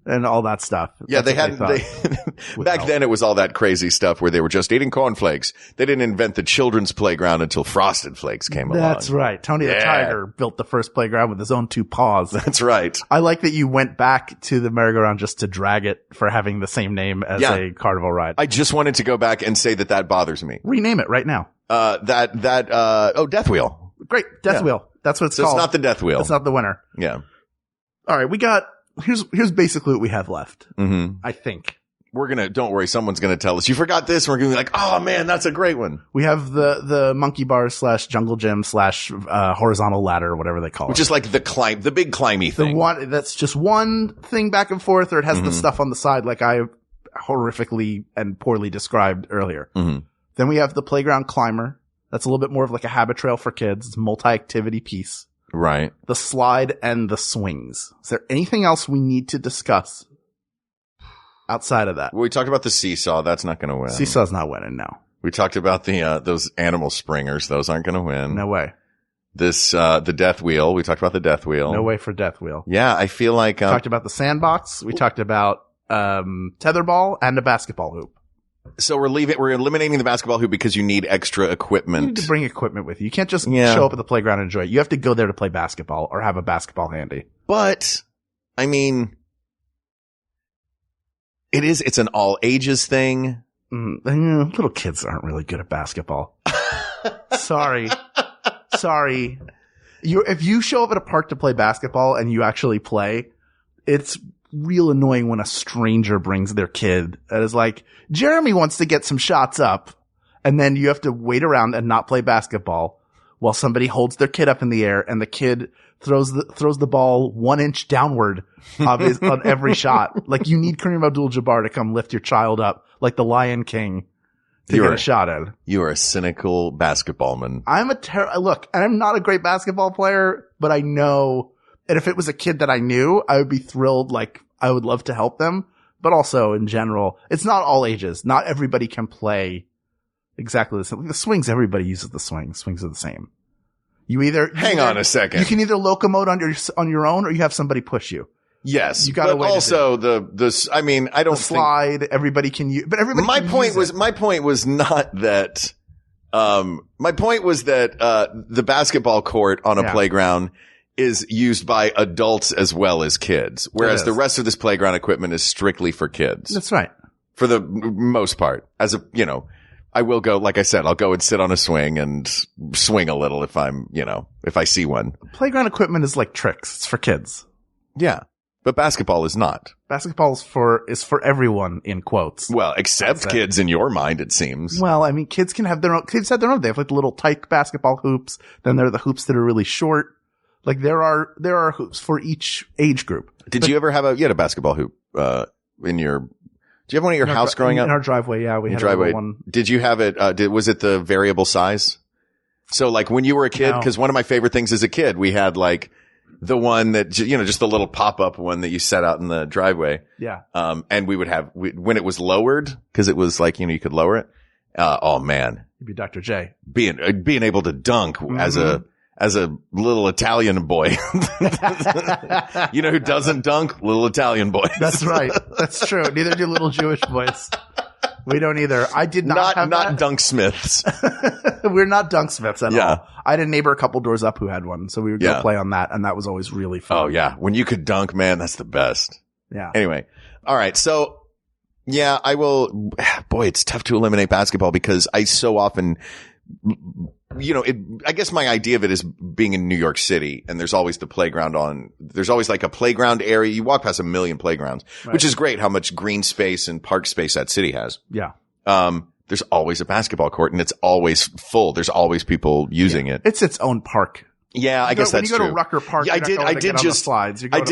and all that stuff. Yeah, back then it was all that crazy stuff where they were just eating cornflakes. They didn't invent the children's playground until Frosted Flakes came along. That's right. Tony the Tiger built the first playground with his own 2 paws. That's right. I like that you went back to the merry-go-round just to drag it for having the same name as a carnival ride. I just wanted to go back and say that bothers me. Rename it right now. Death Wheel. Great. Death Wheel. That's what it's called. It's not the Death Wheel. It's not the winner. Yeah. All right. Here's basically what we have left. Mm-hmm. I think. Don't worry, someone's gonna tell us, you forgot this, and we're gonna be like, oh man, that's a great one. We have the monkey bars / jungle gym / horizontal ladder, whatever they call it. Which is like the big climby thing. The one, that's just one thing back and forth, or it has the stuff on the side like I horrifically and poorly described earlier. Mm-hmm. Then we have the playground climber. That's a little bit more of like a habit trail for kids. It's a multi-activity piece. Right. The slide and the swings. Is there anything else we need to discuss outside of that? Well, we talked about the seesaw. That's not going to win. Seesaw's not winning, no. We talked about those animal springers. Those aren't going to win. No way. The death wheel. We talked about the death wheel. No way for death wheel. Yeah, I feel like we talked about the sandbox. We talked about tetherball and a basketball hoop. So we're eliminating the basketball hoop because you need extra equipment. You need to bring equipment with you. You can't just show up at the playground and enjoy it. You have to go there to play basketball or have a basketball handy. But, I mean, it's an all ages thing. Little kids aren't really good at basketball. Sorry. If you show up at a park to play basketball and you actually play, it's real annoying when a stranger brings their kid that is like, Jeremy wants to get some shots up. And then you have to wait around and not play basketball while somebody holds their kid up in the air and the kid throws the ball 1 inch downward on every shot. Like, you need Kareem Abdul-Jabbar to come lift your child up like the Lion King to get a shot at. You are a cynical basketballman. Look, I'm not a great basketball player, but I know, and if it was a kid that I knew, I would be thrilled. Like, I would love to help them, but also in general, it's not all ages. Not everybody can play exactly the same. The swings, everybody uses the swing. Swings are the same. Hang on a second. You can either locomote on your own or you have somebody push you. Yes. You got to also I don't slide everybody can use, but everybody my point was not that my point was that the basketball court on a playground is used by adults as well as kids, whereas the rest of this playground equipment is strictly for kids. That's right. For the most part. I will go, like I said, I'll go and sit on a swing and swing a little if I see one. Playground equipment is like tricks. It's for kids. Yeah. But basketball is not. Basketball is for everyone, in quotes. Well, except kids in your mind, it seems. Well, I mean, kids have their own. They have like the little tight basketball hoops. Then there are the hoops that are really short. Like, there are hoops for each age group. You ever have you had a basketball hoop, in your, do you have one at your house growing up? In our driveway, yeah, we had one. Did you have it, was it the variable size? So like when you were a kid, cause one of my favorite things as a kid, we had like the one that, just the little pop-up one that you set out in the driveway. Yeah. And we would have, when it was lowered, cause it was like, you could lower it. Oh man. You'd be Dr. J. Being able to dunk as a little Italian boy. You know who doesn't dunk? Little Italian boys. That's right. That's true. Neither do little Jewish boys. We don't either. I did not have not dunk smiths. We're not dunk smiths at all. I had a neighbor a couple doors up who had one, so we would go play on that, and that was always really fun. Oh yeah. When you could dunk, man, that's the best. Yeah. Anyway. All right. So yeah, I will, boy, it's tough to eliminate basketball because I so often, I guess my idea of it is being in New York City and there's always the playground there's always like a playground area. You walk past a million playgrounds, which is great how much green space and park space that city has. Yeah. There's always a basketball court and it's always full. There's always people using it. It's its own park. Yeah, I guess that's true. When you go to Rucker Park, I did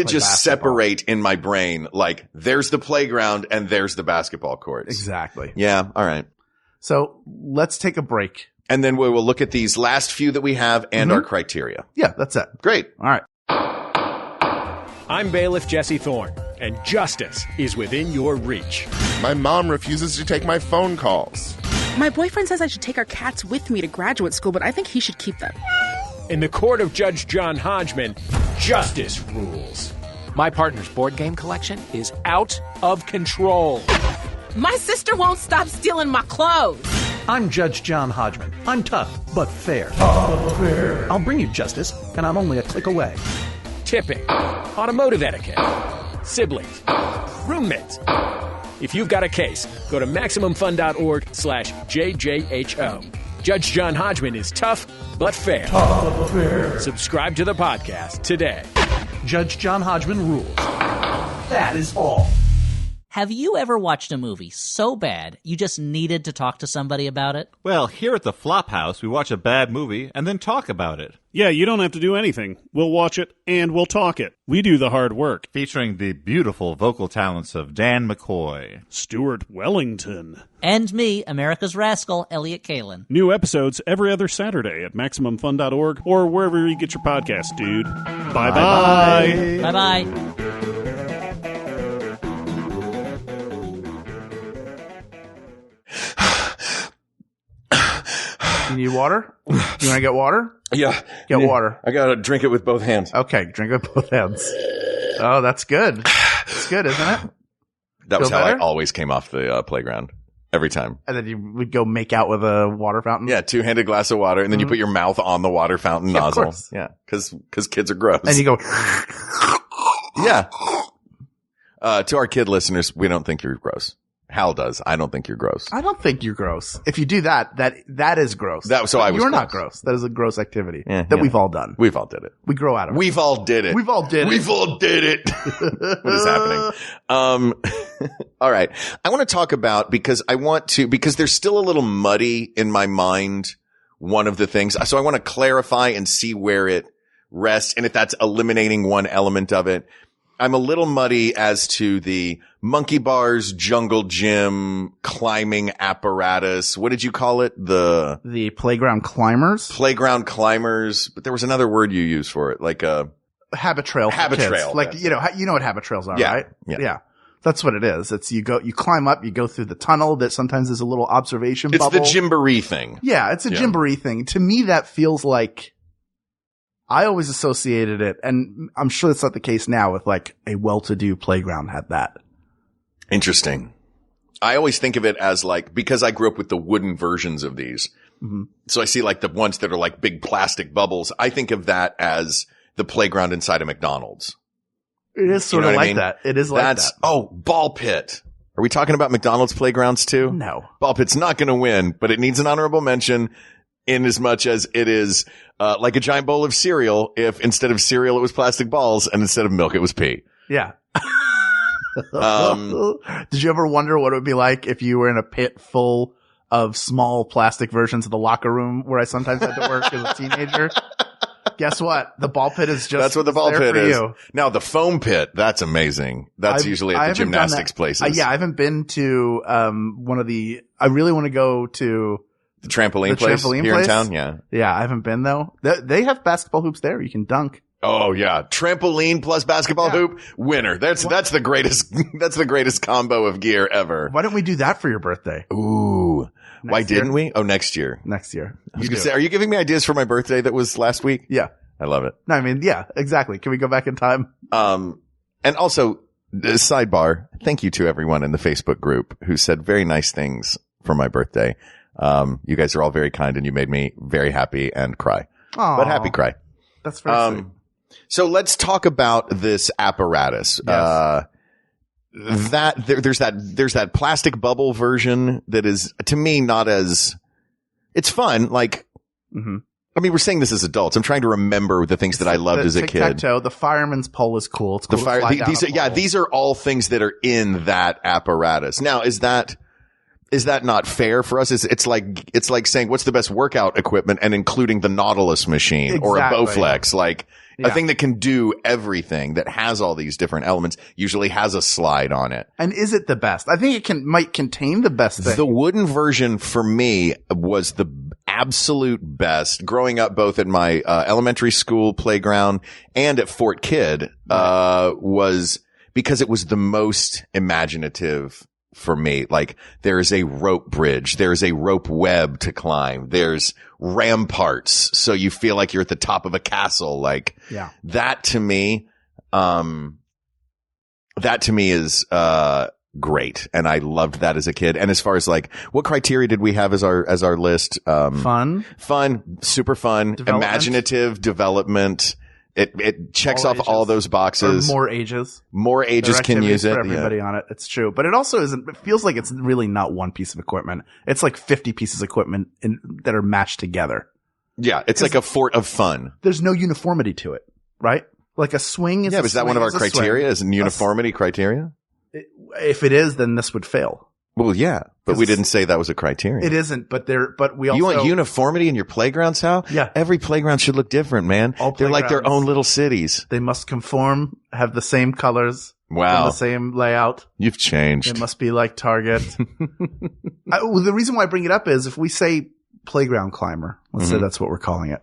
just separate in my brain, like there's the playground and there's the basketball courts. Exactly. Yeah. All right. So let's take a break. And then we will look at these last few that we have and our criteria. Yeah, that's it. Great. All right. I'm bailiff Jesse Thorne, and justice is within your reach. My mom refuses to take my phone calls. My boyfriend says I should take our cats with me to graduate school, but I think he should keep them. In the court of Judge John Hodgman, justice rules. My partner's board game collection is out of control. My sister won't stop stealing my clothes. I'm Judge John Hodgman. I'm tough, but fair. I'll bring you justice, and I'm only a click away. Tipping, automotive etiquette, siblings, roommates. If you've got a case, go to MaximumFun.org/JJHO. Judge John Hodgman is tough, but fair. Subscribe to the podcast today. Judge John Hodgman rules. That is all. Have you ever watched a movie so bad you just needed to talk to somebody about it? Well, here at the Flophouse, we watch a bad movie and then talk about it. Yeah, you don't have to do anything. We'll watch it and we'll talk it. We do the hard work. Featuring the beautiful vocal talents of Dan McCoy, Stuart Wellington, and me, America's Rascal, Elliot Kalin. New episodes every other Saturday at MaximumFun.org or wherever you get your podcast, dude. Bye-bye. Bye-bye. You need water? You want to get water? Yeah. Get water. I got to drink it with both hands. Okay, drink it with both hands. Oh, that's good. It's good, isn't it? That was how I always came off the playground. Every time. And then you would go make out with a water fountain? Yeah, two-handed glass of water, and then you put your mouth on the water fountain nozzle. Of course. Yeah, because kids are gross. And you go... Yeah. To our kid listeners, we don't think you're gross. Hal does. I don't think you're gross. I don't think you're gross. If you do that is gross. You're not gross. That is a gross activity that we've all done. We've all did it. We grow out of it. We've all did it. We've all did it. What is happening? All right. I want to talk about, because there's still a little muddy in my mind, one of the things. So I want to clarify and see where it rests, and if that's eliminating one element of it. I'm a little muddy as to the monkey bars, jungle gym, climbing apparatus. What did you call it? The playground climbers? Playground climbers. But there was another word you used for it, like a habit trail. Habit trail. Like, you know what habit trails are, yeah, right? Yeah. That's what it is. It's you climb up, you go through the tunnel that sometimes is a little observation bubble. It's the Gymboree thing. Yeah, it's a Gymboree thing. To me, that feels like, I always associated it, and I'm sure that's not the case now, with like a well-to-do playground had that. Interesting. I always think of it as like, because I grew up with the wooden versions of these. Mm-hmm. So I see like the ones that are like big plastic bubbles. I think of that as the playground inside of McDonald's. It is sort of like that. It is like that. Oh, ball pit. Are we talking about McDonald's playgrounds too? No. Ball pit's not going to win, but it needs an honorable mention in as much as it is like a giant bowl of cereal if instead of cereal it was plastic balls and instead of milk it was pee. Yeah. Did you ever wonder what it would be like if you were in a pit full of small plastic versions of the locker room where I sometimes had to work as a teenager? Guess what? The ball pit is just that's what the ball pit is. You. Now the foam pit, that's amazing. That's usually at the gymnastics places. Yeah, I haven't been to one of the. I really want to go to the trampoline place here in town. Yeah, I haven't been though. They have basketball hoops there. You can dunk. Oh yeah, trampoline plus basketball hoop, winner. That's the greatest. That's the greatest combo of gear ever. Why don't we do that for your birthday? Ooh. Why didn't we? Oh, next year. Next year. I was gonna say, are you giving me ideas for my birthday that was last week? Yeah. I love it. No, I mean, yeah, exactly. Can we go back in time? And also, sidebar, thank you to everyone in the Facebook group who said very nice things for my birthday. You guys are all very kind and you made me very happy and cry. Aww. But happy cry. That's very sweet. So let's talk about this apparatus. Yes. There's that plastic bubble version that is, to me, not as, it's fun. Like, I mean, we're saying this as adults. I'm trying to remember the things that I loved as a kid. Tic-tac-toe, the fireman's pole is cool. It's cool. These are all things that are in that apparatus. Now, is that not fair for us? It's like saying what's the best workout equipment and including the Nautilus machine or a Bowflex, like a thing that can do everything, that has all these different elements, usually has a slide on it. And is it the best? I think it might contain the best thing. The wooden version for me was the absolute best. Growing up both at my elementary school playground and at Fort Kidd was because it was the most imaginative for me. Like, there's a rope bridge, there's a rope web to climb, there's ramparts, so you feel like you're at the top of a castle. Like, that to me is great, and I loved that as a kid. And as far as like, what criteria did we have as our list? Fun, super fun, imaginative, development. It checks off all those boxes. More ages. More ages can use it. For everybody on it. It's true. But it also isn't, it feels like it's really not one piece of equipment. It's like 50 pieces of equipment that are matched together. Yeah. It's like a fort of fun. There's no uniformity to it, right? Like a swing is is that one of our criteria? Is uniformity criteria? If it is, then this would fail. Well, yeah, but we didn't say that was a criterion. It isn't, but we also. You want uniformity in your playgrounds, Hal? Yeah. Every playground should look different, man. They're like their own little cities. They must conform, have the same colors. Wow. The same layout. You've changed. It must be like Target. The reason why I bring it up is if we say playground climber, let's say that's what we're calling it.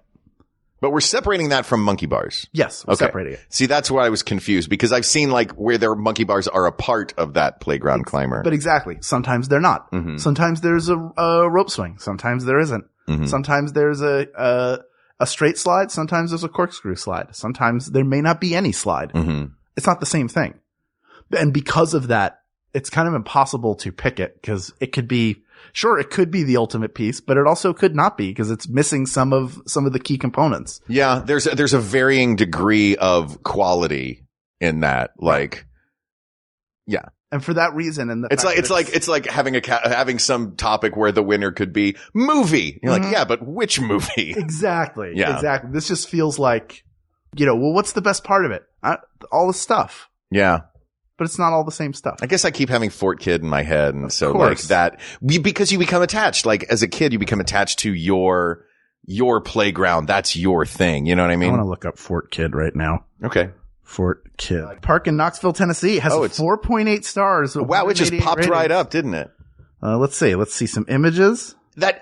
But we're separating that from monkey bars. Yes, we're separating it. See, that's where I was confused because I've seen like where their monkey bars are a part of that playground climber. But exactly. Sometimes they're not. Sometimes there's a rope swing. Sometimes there isn't. Sometimes there's a straight slide. Sometimes there's a corkscrew slide. Sometimes there may not be any slide. It's not the same thing. And because of that, it's kind of impossible to pick it because it could be, sure, it could be the ultimate piece, but it also could not be because it's missing some of the key components. Yeah, there's a varying degree of quality in that. Like, yeah, And for that reason, and it's like having some topic where the winner could be movie. You're like, yeah, but which movie? Exactly. Yeah. Exactly. This just feels like, well, what's the best part of it? All the stuff. Yeah. But it's not all the same stuff. I guess I keep having Fort Kid in my head. And so like that, because you become attached, like as a kid, you become attached to your playground. That's your thing. You know what I mean? I want to look up Fort Kid right now. Okay. Fort Kid. Park in Knoxville, Tennessee has 4.8 stars. Wow. It just popped right up, didn't it? Let's see some images.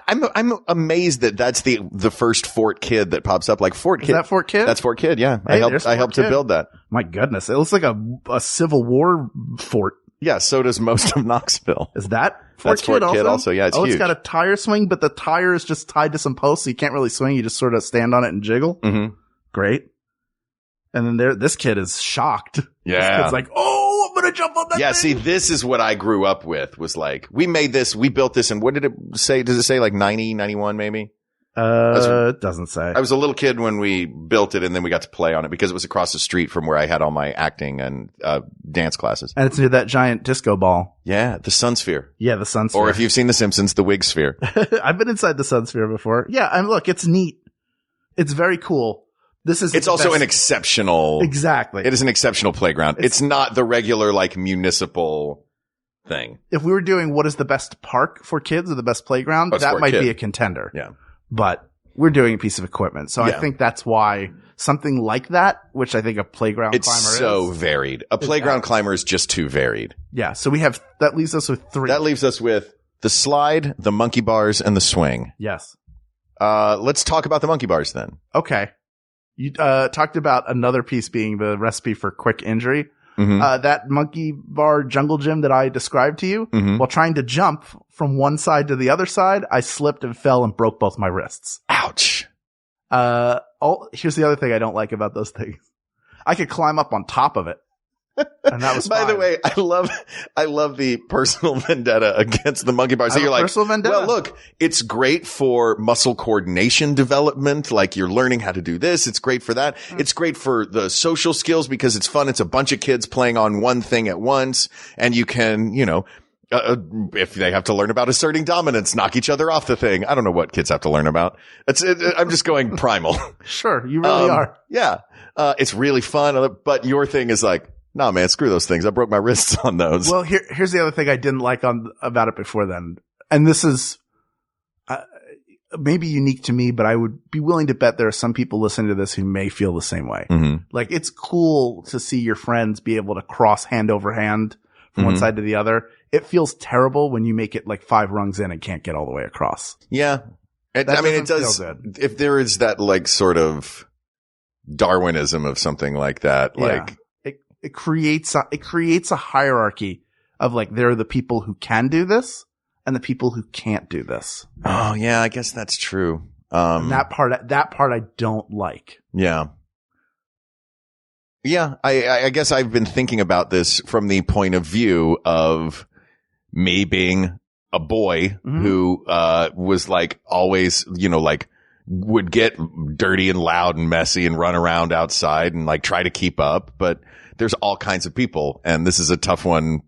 I'm amazed that that's the first Fort Kid that pops up. Like Fort Kid. Is that Fort Kid? That's Fort Kid. Yeah. Hey, I helped to build that. My goodness. It looks like a Civil War fort. Yeah. So does most of Knoxville. Is that Fort Kid also? Yeah. It's huge. It's got a tire swing, but the tire is just tied to some posts. So you can't really swing. You just sort of stand on it and jiggle. Mm-hmm. Great. And then this kid is shocked. Yeah. This kid's like, oh, I'm going to jump on that thing. See, this is what I grew up with, was like, we built this, and what did it say? Does it say like 90, 91 maybe? It doesn't say. I was a little kid when we built it, and then we got to play on it because it was across the street from where I had all my acting and dance classes. And it's near that giant disco ball. Yeah, the Sun Sphere. Yeah, the Sun Sphere. Or if you've seen The Simpsons, the Wig Sphere. I've been inside the Sun Sphere before. Yeah, and look, it's neat. It's very cool. It's also an exceptional. Exactly. It is an exceptional playground. It's not the regular like municipal thing. If we were doing what is the best park for kids or the best playground, that might be a contender. Yeah. But we're doing a piece of equipment. So I think that's why something like that, which I think a playground climber is. It's so varied. A playground climber is just too varied. Yeah. So that leaves us with 3. That leaves us with the slide, the monkey bars, and the swing. Yes. Let's talk about the monkey bars then. Okay. You talked about another piece being the recipe for quick injury. Mm-hmm. That monkey bar jungle gym that I described to you, while trying to jump from one side to the other side, I slipped and fell and broke both my wrists. Ouch. Here's the other thing I don't like about those things. I could climb up on top of it. And that was By the way, I love the personal vendetta against the monkey bars. So you're like, personal vendetta? Well, look, it's great for muscle coordination development. Like you're learning how to do this. It's great for that. It's great for the social skills because it's fun. It's a bunch of kids playing on one thing at once. And you can, if they have to learn about asserting dominance, knock each other off the thing. I don't know what kids have to learn about. I'm just going primal. Sure. You really are. Yeah. It's really fun. But your thing is like, nah, man, screw those things. I broke my wrists on those. Well, here's the other thing I didn't like about it before then. And this is maybe unique to me, but I would be willing to bet there are some people listening to this who may feel the same way. Mm-hmm. Like, it's cool to see your friends be able to cross hand over hand from one side to the other. It feels terrible when you make it like 5 rungs in and can't get all the way across. Yeah. It does. If there is that like sort of Darwinism of something like that, like. It creates a hierarchy of like, there are the people who can do this and the people who can't do this. Oh yeah, I guess that's true. And that part I don't like. Yeah. Yeah. I guess I've been thinking about this from the point of view of me being a boy who, was like always, like would get dirty and loud and messy and run around outside and like try to keep up. But there's all kinds of people, and this is a tough one.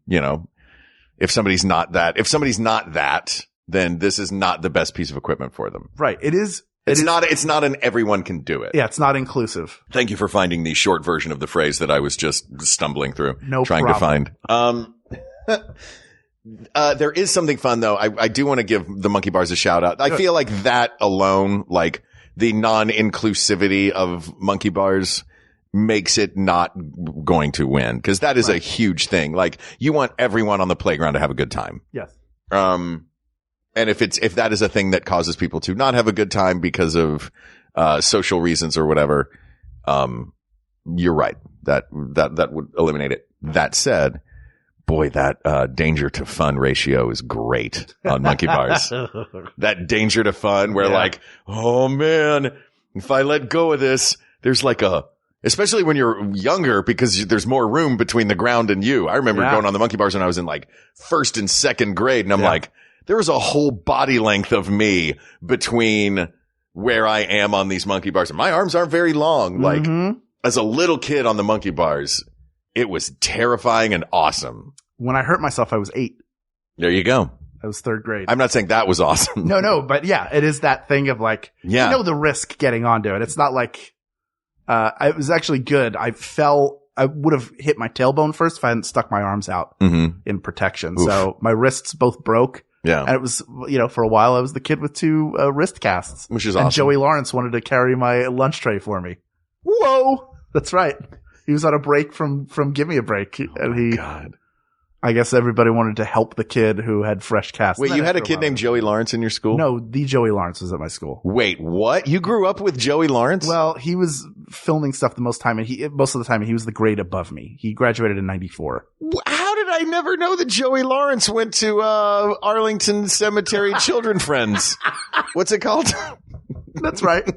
If somebody's not that, then this is not the best piece of equipment for them. Right. It is. It's not an everyone can do it. Yeah. It's not inclusive. Thank you for finding the short version of the phrase that I was just stumbling through. Trying to find. There is something fun though. I do want to give the monkey bars a shout out. I feel like that alone, like the non-inclusivity of monkey bars, makes it not going to win, because that is a huge thing. Like, you want everyone on the playground to have a good time. Yes. And if that is a thing that causes people to not have a good time because of social reasons or whatever, you're right. That would eliminate it. That said, boy, that danger to fun ratio is great on monkey bars. That danger to fun where like, oh man, if I let go of this, there's like especially when you're younger, because there's more room between the ground and you. I remember going on the monkey bars when I was in like 1st and 2nd grade, and I'm like, there was a whole body length of me between where I am on these monkey bars. And my arms aren't very long. Like, as a little kid on the monkey bars, it was terrifying and awesome. When I hurt myself, I was 8. There you go. I was 3rd grade. I'm not saying that was awesome. No, but yeah, it is that thing of like, yeah. You know the risk getting onto it. It's not like, it was actually good. I would have hit my tailbone first if I hadn't stuck my arms out in protection. Oof. So my wrists both broke. Yeah. And it was, for a while I was the kid with 2 wrist casts. Which is awesome. And Joey Lawrence wanted to carry my lunch tray for me. Whoa! That's right. He was on a break from Give Me a Break. And God. I guess everybody wanted to help the kid who had fresh casts. Wait, you had a kid named Joey Lawrence in your school? No, the Joey Lawrence was at my school. Wait, what? You grew up with Joey Lawrence? Well, he was filming stuff most of the time, he was the grade above me. He graduated in 94. How did I never know that Joey Lawrence went to Arlington Cemetery Children Friends? What's it called? That's right.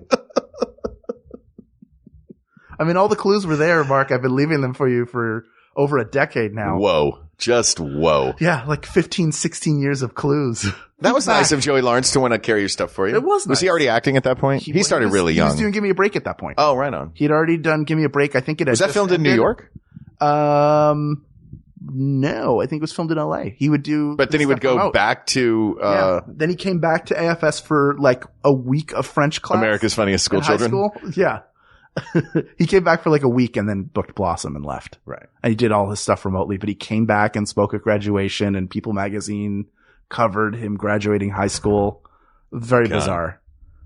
I mean, all the clues were there, Mark. I've been leaving them for you for over a decade now. Whoa. Just whoa. Yeah, like 15, 16 years of clues. That was nice of Joey Lawrence to want to carry your stuff for you. It was nice. Was he already acting at that point? He started really young. He was doing Give Me a Break at that point. Oh, right on. He'd already done Give Me a Break. I think it had Was that filmed in New York? No, I think it was filmed in LA. He would do. But then he would go back to, Then he came back to AFS for like a week of French class. America's Funniest School Children. High school. Yeah. He came back for like a week and then booked Blossom and left. Right. And he did all his stuff remotely, but he came back and spoke at graduation, and People Magazine covered him graduating high school. Very bizarre.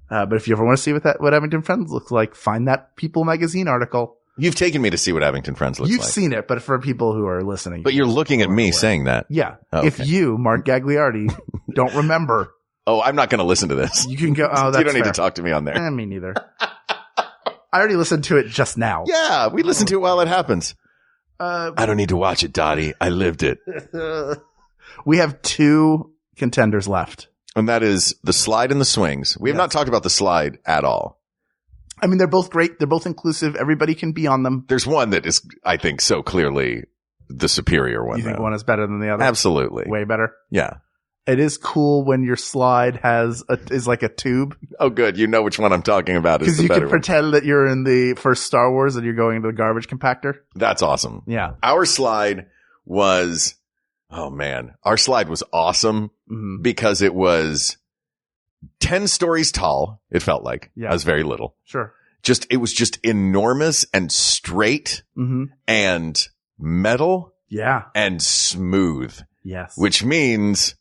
But if you ever want to see what Abington Friends looks like, find that People Magazine article. You've taken me to see what Abington Friends looks like. You've seen it, but for people who are listening. But you're looking at me saying that. Yeah. Oh, okay. If you, Mark Gagliardi, don't remember. Oh, I'm not going to listen to this. You can go. Oh, that's You don't need fair. to talk to me on there. Me neither. I already listened to it just now. Yeah, we listen to it while it happens. I don't need to watch it, Dottie. I lived it. We have 2 contenders left. And that is The Slide and The Swings. We have not talked about The Slide at all. I mean, they're both great. They're both inclusive. Everybody can be on them. There's one that is, I think, so clearly the superior one. You think one is better than the other? Absolutely. Way better? Yeah. It is cool when your slide is like a tube. Oh, good. You know which one I'm talking about. Because you can pretend that you're in the first Star Wars and you're going into the garbage compactor. That's awesome. Yeah. Our slide was, oh man, our slide was awesome because it was 10 stories tall. It felt like. Yeah. I was very little. Sure. It was just enormous and straight and metal. Yeah. And smooth. Yes. Which means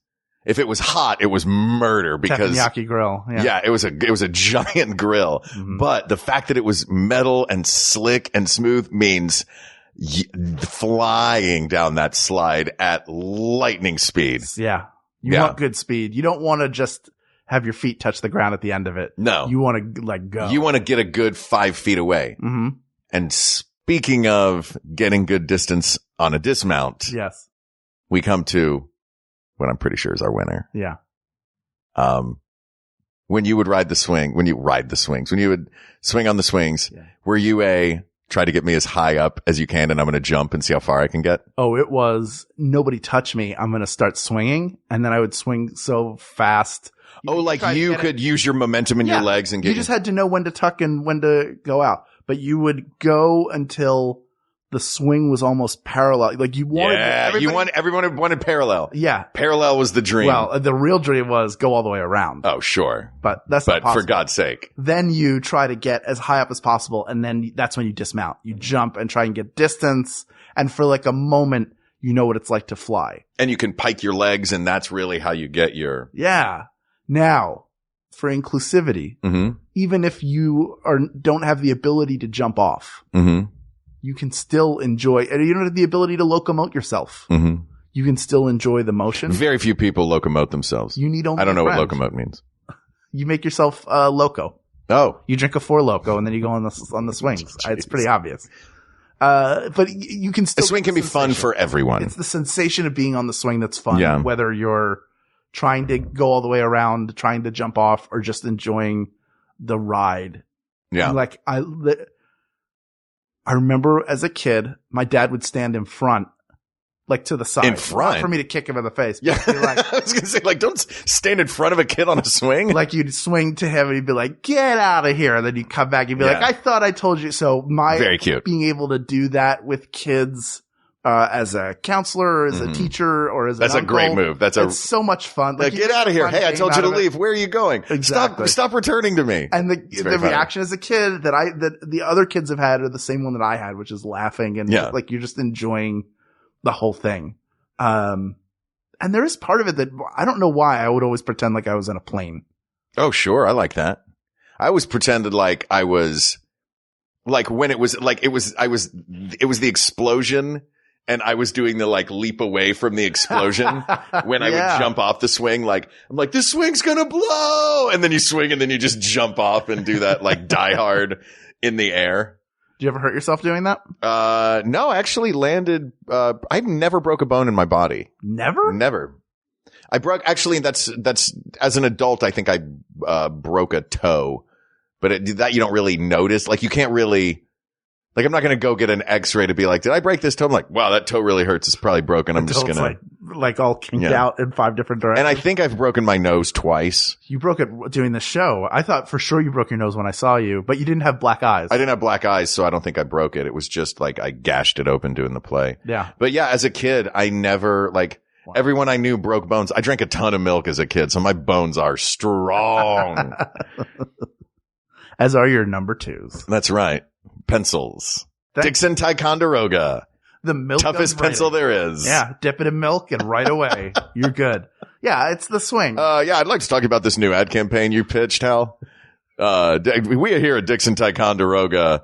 if it was hot, it was murder because teppanyaki grill. Yeah, it was a giant grill. But the fact that it was metal and slick and smooth means flying down that slide at lightning speed. Yeah. You want good speed. You don't want to just have your feet touch the ground at the end of it. No. You want to go. You want to get a good 5 feet away. And speaking of getting good distance on a dismount. Yes. We come to what I'm pretty sure is our winner. Yeah. When you would ride the swings, when you would swing on the swings, were you try to get me as high up as you can and I'm going to jump and see how far I can get? Oh, it was nobody touch me. I'm going to start swinging. And then I would swing so fast. You could use your momentum in your legs and get. You just had to know when to tuck and when to go out. But you would go until the swing was almost parallel. Like you wanted, everyone wanted parallel. Yeah. Parallel was the dream. Well, the real dream was go all the way around. Oh, sure. But that's not possible. For God's sake. Then you try to get as high up as possible. And then that's when you dismount. You jump and try and get distance. And for like a moment, you know what it's like to fly. And you can pike your legs and that's really how you get your. Yeah. Now, for inclusivity, even if you don't have the ability to jump off, you can still enjoy, and you don't have the ability to locomote yourself. You can still enjoy the motion. Very few people locomote themselves. You need only I don't know what locomote means. You make yourself loco. Oh. You drink a 4 Loco and then you go on the swings. It's pretty obvious. But you can still. A swing can be fun for everyone. It's the sensation of being on the swing that's fun. Whether you're trying to go all the way around, trying to jump off, or just enjoying the ride. Yeah. Like I remember as a kid, my dad would stand in front, like to the side. In front? For me to kick him in the face. Yeah. Like, I was going to say, like, don't stand in front of a kid on a swing. Like you'd swing to him and he'd be like, get out of here. And then you'd come back and be like, I thought I told you. So very cute. Being able to do that with kids as a counselor, or as a teacher, or as an uncle. That's a great move. It's so much fun. Like, get out of here. Hey, I told you to leave. Where are you going? Exactly. Stop returning to me. And the reaction as a kid that the other kids have had are the same one that I had, which is laughing and like you're just enjoying the whole thing. And there is part of it that I don't know why I would always pretend like I was in a plane. Oh, sure. I like that. I always pretended like I was like when it was like it was the explosion and I was doing the like leap away from the explosion when I would jump off the swing. Like, I'm like, this swing's going to blow. And then you swing and then you just jump off and do that like Die Hard in the air. Do you ever hurt yourself doing that? No, I actually landed, I never broke a bone in my body. Never? Never. I broke, actually, that's, as an adult, I think I, broke a toe, but that you don't really notice. Like, you can't really, like, I'm not going to go get an x-ray to be like, did I break this toe? I'm like, wow, that toe really hurts. It's probably broken. I'm just going to. Like all kinked out in 5 different directions. And I think I've broken my nose twice. You broke it doing the show. I thought for sure you broke your nose when I saw you, but you didn't have black eyes. I didn't have black eyes, so I don't think I broke it. It was just like I gashed it open doing the play. Yeah. But yeah, as a kid, I never, like, everyone I knew broke bones. I drank a ton of milk as a kid, so my bones are strong. As are your number 2s. That's right. Pencils. Dixon Ticonderoga. The milk toughest pencil there is. Yeah. Dip it in milk and right away. You're good. Yeah. It's the swing. Yeah. I'd like to talk about this new ad campaign you pitched, Hal. We here at Dixon Ticonderoga,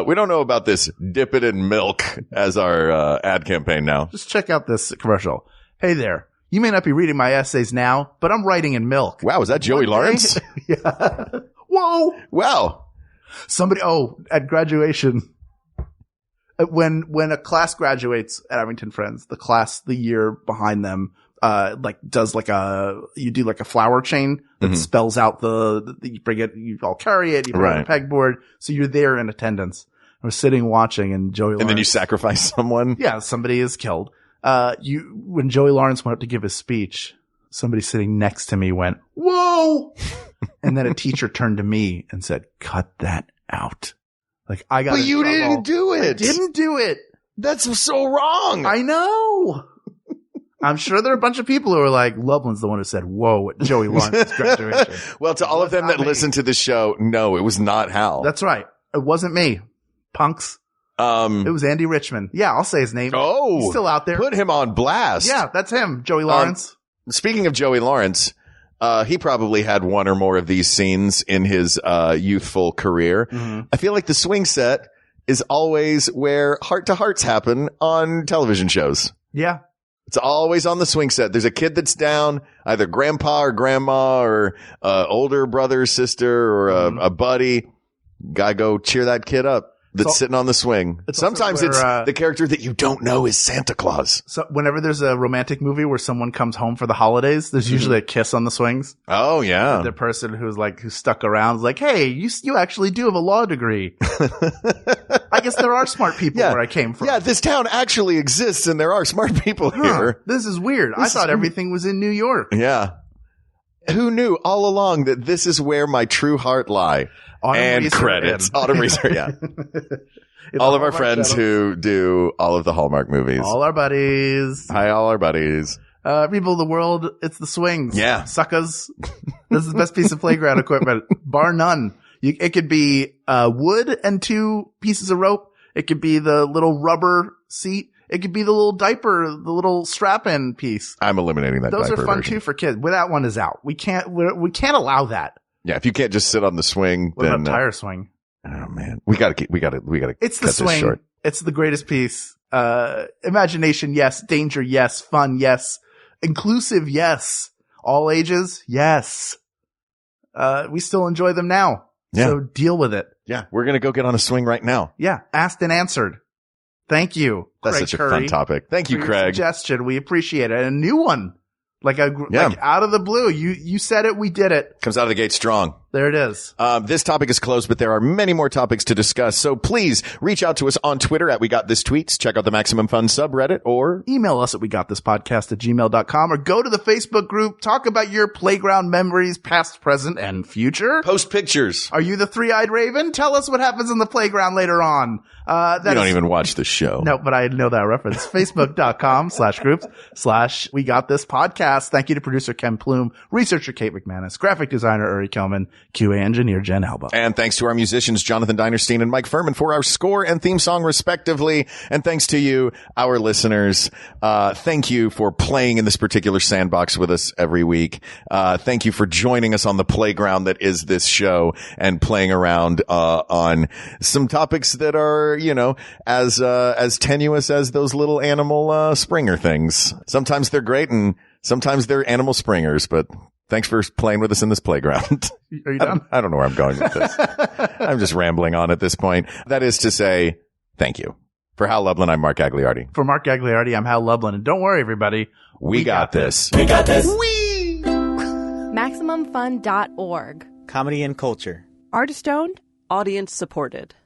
we don't know about this dip it in milk as our, ad campaign now. Just check out this commercial. Hey there. You may not be reading my essays now, but I'm writing in milk. Wow. Is that Joey Lawrence? Yeah. Whoa. Wow. Somebody, at graduation, when a class graduates at Abington Friends, the class the year behind them, does you do like a flower chain that spells out you bring it, you all carry it, you put it on a pegboard. So you're there in attendance. I was sitting watching and Joey Lawrence. And then you sacrifice someone? Yeah, somebody is killed. When Joey Lawrence went up to give his speech, somebody sitting next to me went, whoa! And then a teacher turned to me and said, cut that out. Like, I got But you didn't do it. I didn't do it. That's so wrong. I know. I'm sure there are a bunch of people who are like, Loveland's the one who said, whoa, at Joey Lawrence's graduation. Well, to all of them that listen to this show, no, it was not Hal. That's right. It wasn't me. Punks. It was Andy Richmond. Yeah, I'll say his name. Oh. He's still out there. Put him on blast. Yeah, that's him. Joey Lawrence. Speaking of Joey Lawrence, he probably had one or more of these scenes in his youthful career. Mm-hmm. I feel like the swing set is always where heart-to-hearts happen on television shows. Yeah. It's always on the swing set. There's a kid that's down, either grandpa or grandma or older brother or sister or a buddy. Gotta go cheer that kid up. That's sitting on the swing. Sometimes it's the character that you don't know is Santa Claus. So whenever there's a romantic movie where someone comes home for the holidays, there's usually a kiss on the swings. Oh yeah. The person who stuck around is like, hey, you actually do have a law degree. I guess there are smart people where I came from. Yeah, this town actually exists and there are smart people here. This is weird. I thought everything was in New York. Yeah. Who knew all along that this is where my true heart lie? And credits. Autumn Reeser, yeah. All of our friends who do all of the Hallmark movies. All our buddies. Hi, all our buddies. People of the world, it's the swings. Yeah. Suckers. This is the best piece of playground equipment, bar none. It could be wood and 2 pieces of rope. It could be the little rubber seat. It could be the little diaper, the little strap-in piece. I'm eliminating that. Those diaper are fun version. too for kids. That one is out. We can't allow that. Yeah, if you can't just sit on the swing, what then about tire swing? Oh man, we gotta. It's the swing. Short. It's the greatest piece. Imagination, yes. Danger, yes. Fun, yes. Inclusive, yes. All ages, yes. We still enjoy them now. Yeah. So deal with it. Yeah, we're gonna go get on a swing right now. Yeah, asked and answered. Thank you. That's Craig such Curry, a fun topic. Thank you, Craig. Suggestion. We appreciate it. And a new one. Like out of the blue. You said it, we did it. Comes out of the gate strong. There it is. This topic is closed, but there are many more topics to discuss. So please reach out to us on Twitter at We Got This Tweets. Check out the Maximum Fun subreddit or email us at wegotThisPodcast@gmail.com or go to the Facebook group. Talk about your playground memories, past, present, and future. Post pictures. Are you the three-eyed raven? Tell us what happens in the playground later on. You don't even watch the show. No, but I know that reference. Facebook.com/groups/We Got This Podcast. Thank you to producer Ken Plume, researcher Kate McManus, graphic designer Uri Kelman, QA engineer Jen Alba. And thanks to our musicians, Jonathan Dinerstein and Mike Furman, for our score and theme song, respectively. And thanks to you, our listeners. Thank you for playing in this particular sandbox with us every week. Thank you for joining us on the playground that is this show and playing around on some topics that are, as tenuous as those little animal Springer things. Sometimes they're great and sometimes they're animal Springers, but thanks for playing with us in this playground. Are you done? I don't know where I'm going with this. I'm just rambling on at this point. That is to say, thank you. For Hal Lublin, I'm Mark Gagliardi. For Mark Gagliardi, I'm Hal Lublin. And don't worry, everybody. We got this. We got this. MaximumFun.org. Comedy and culture. Artist owned. Audience supported.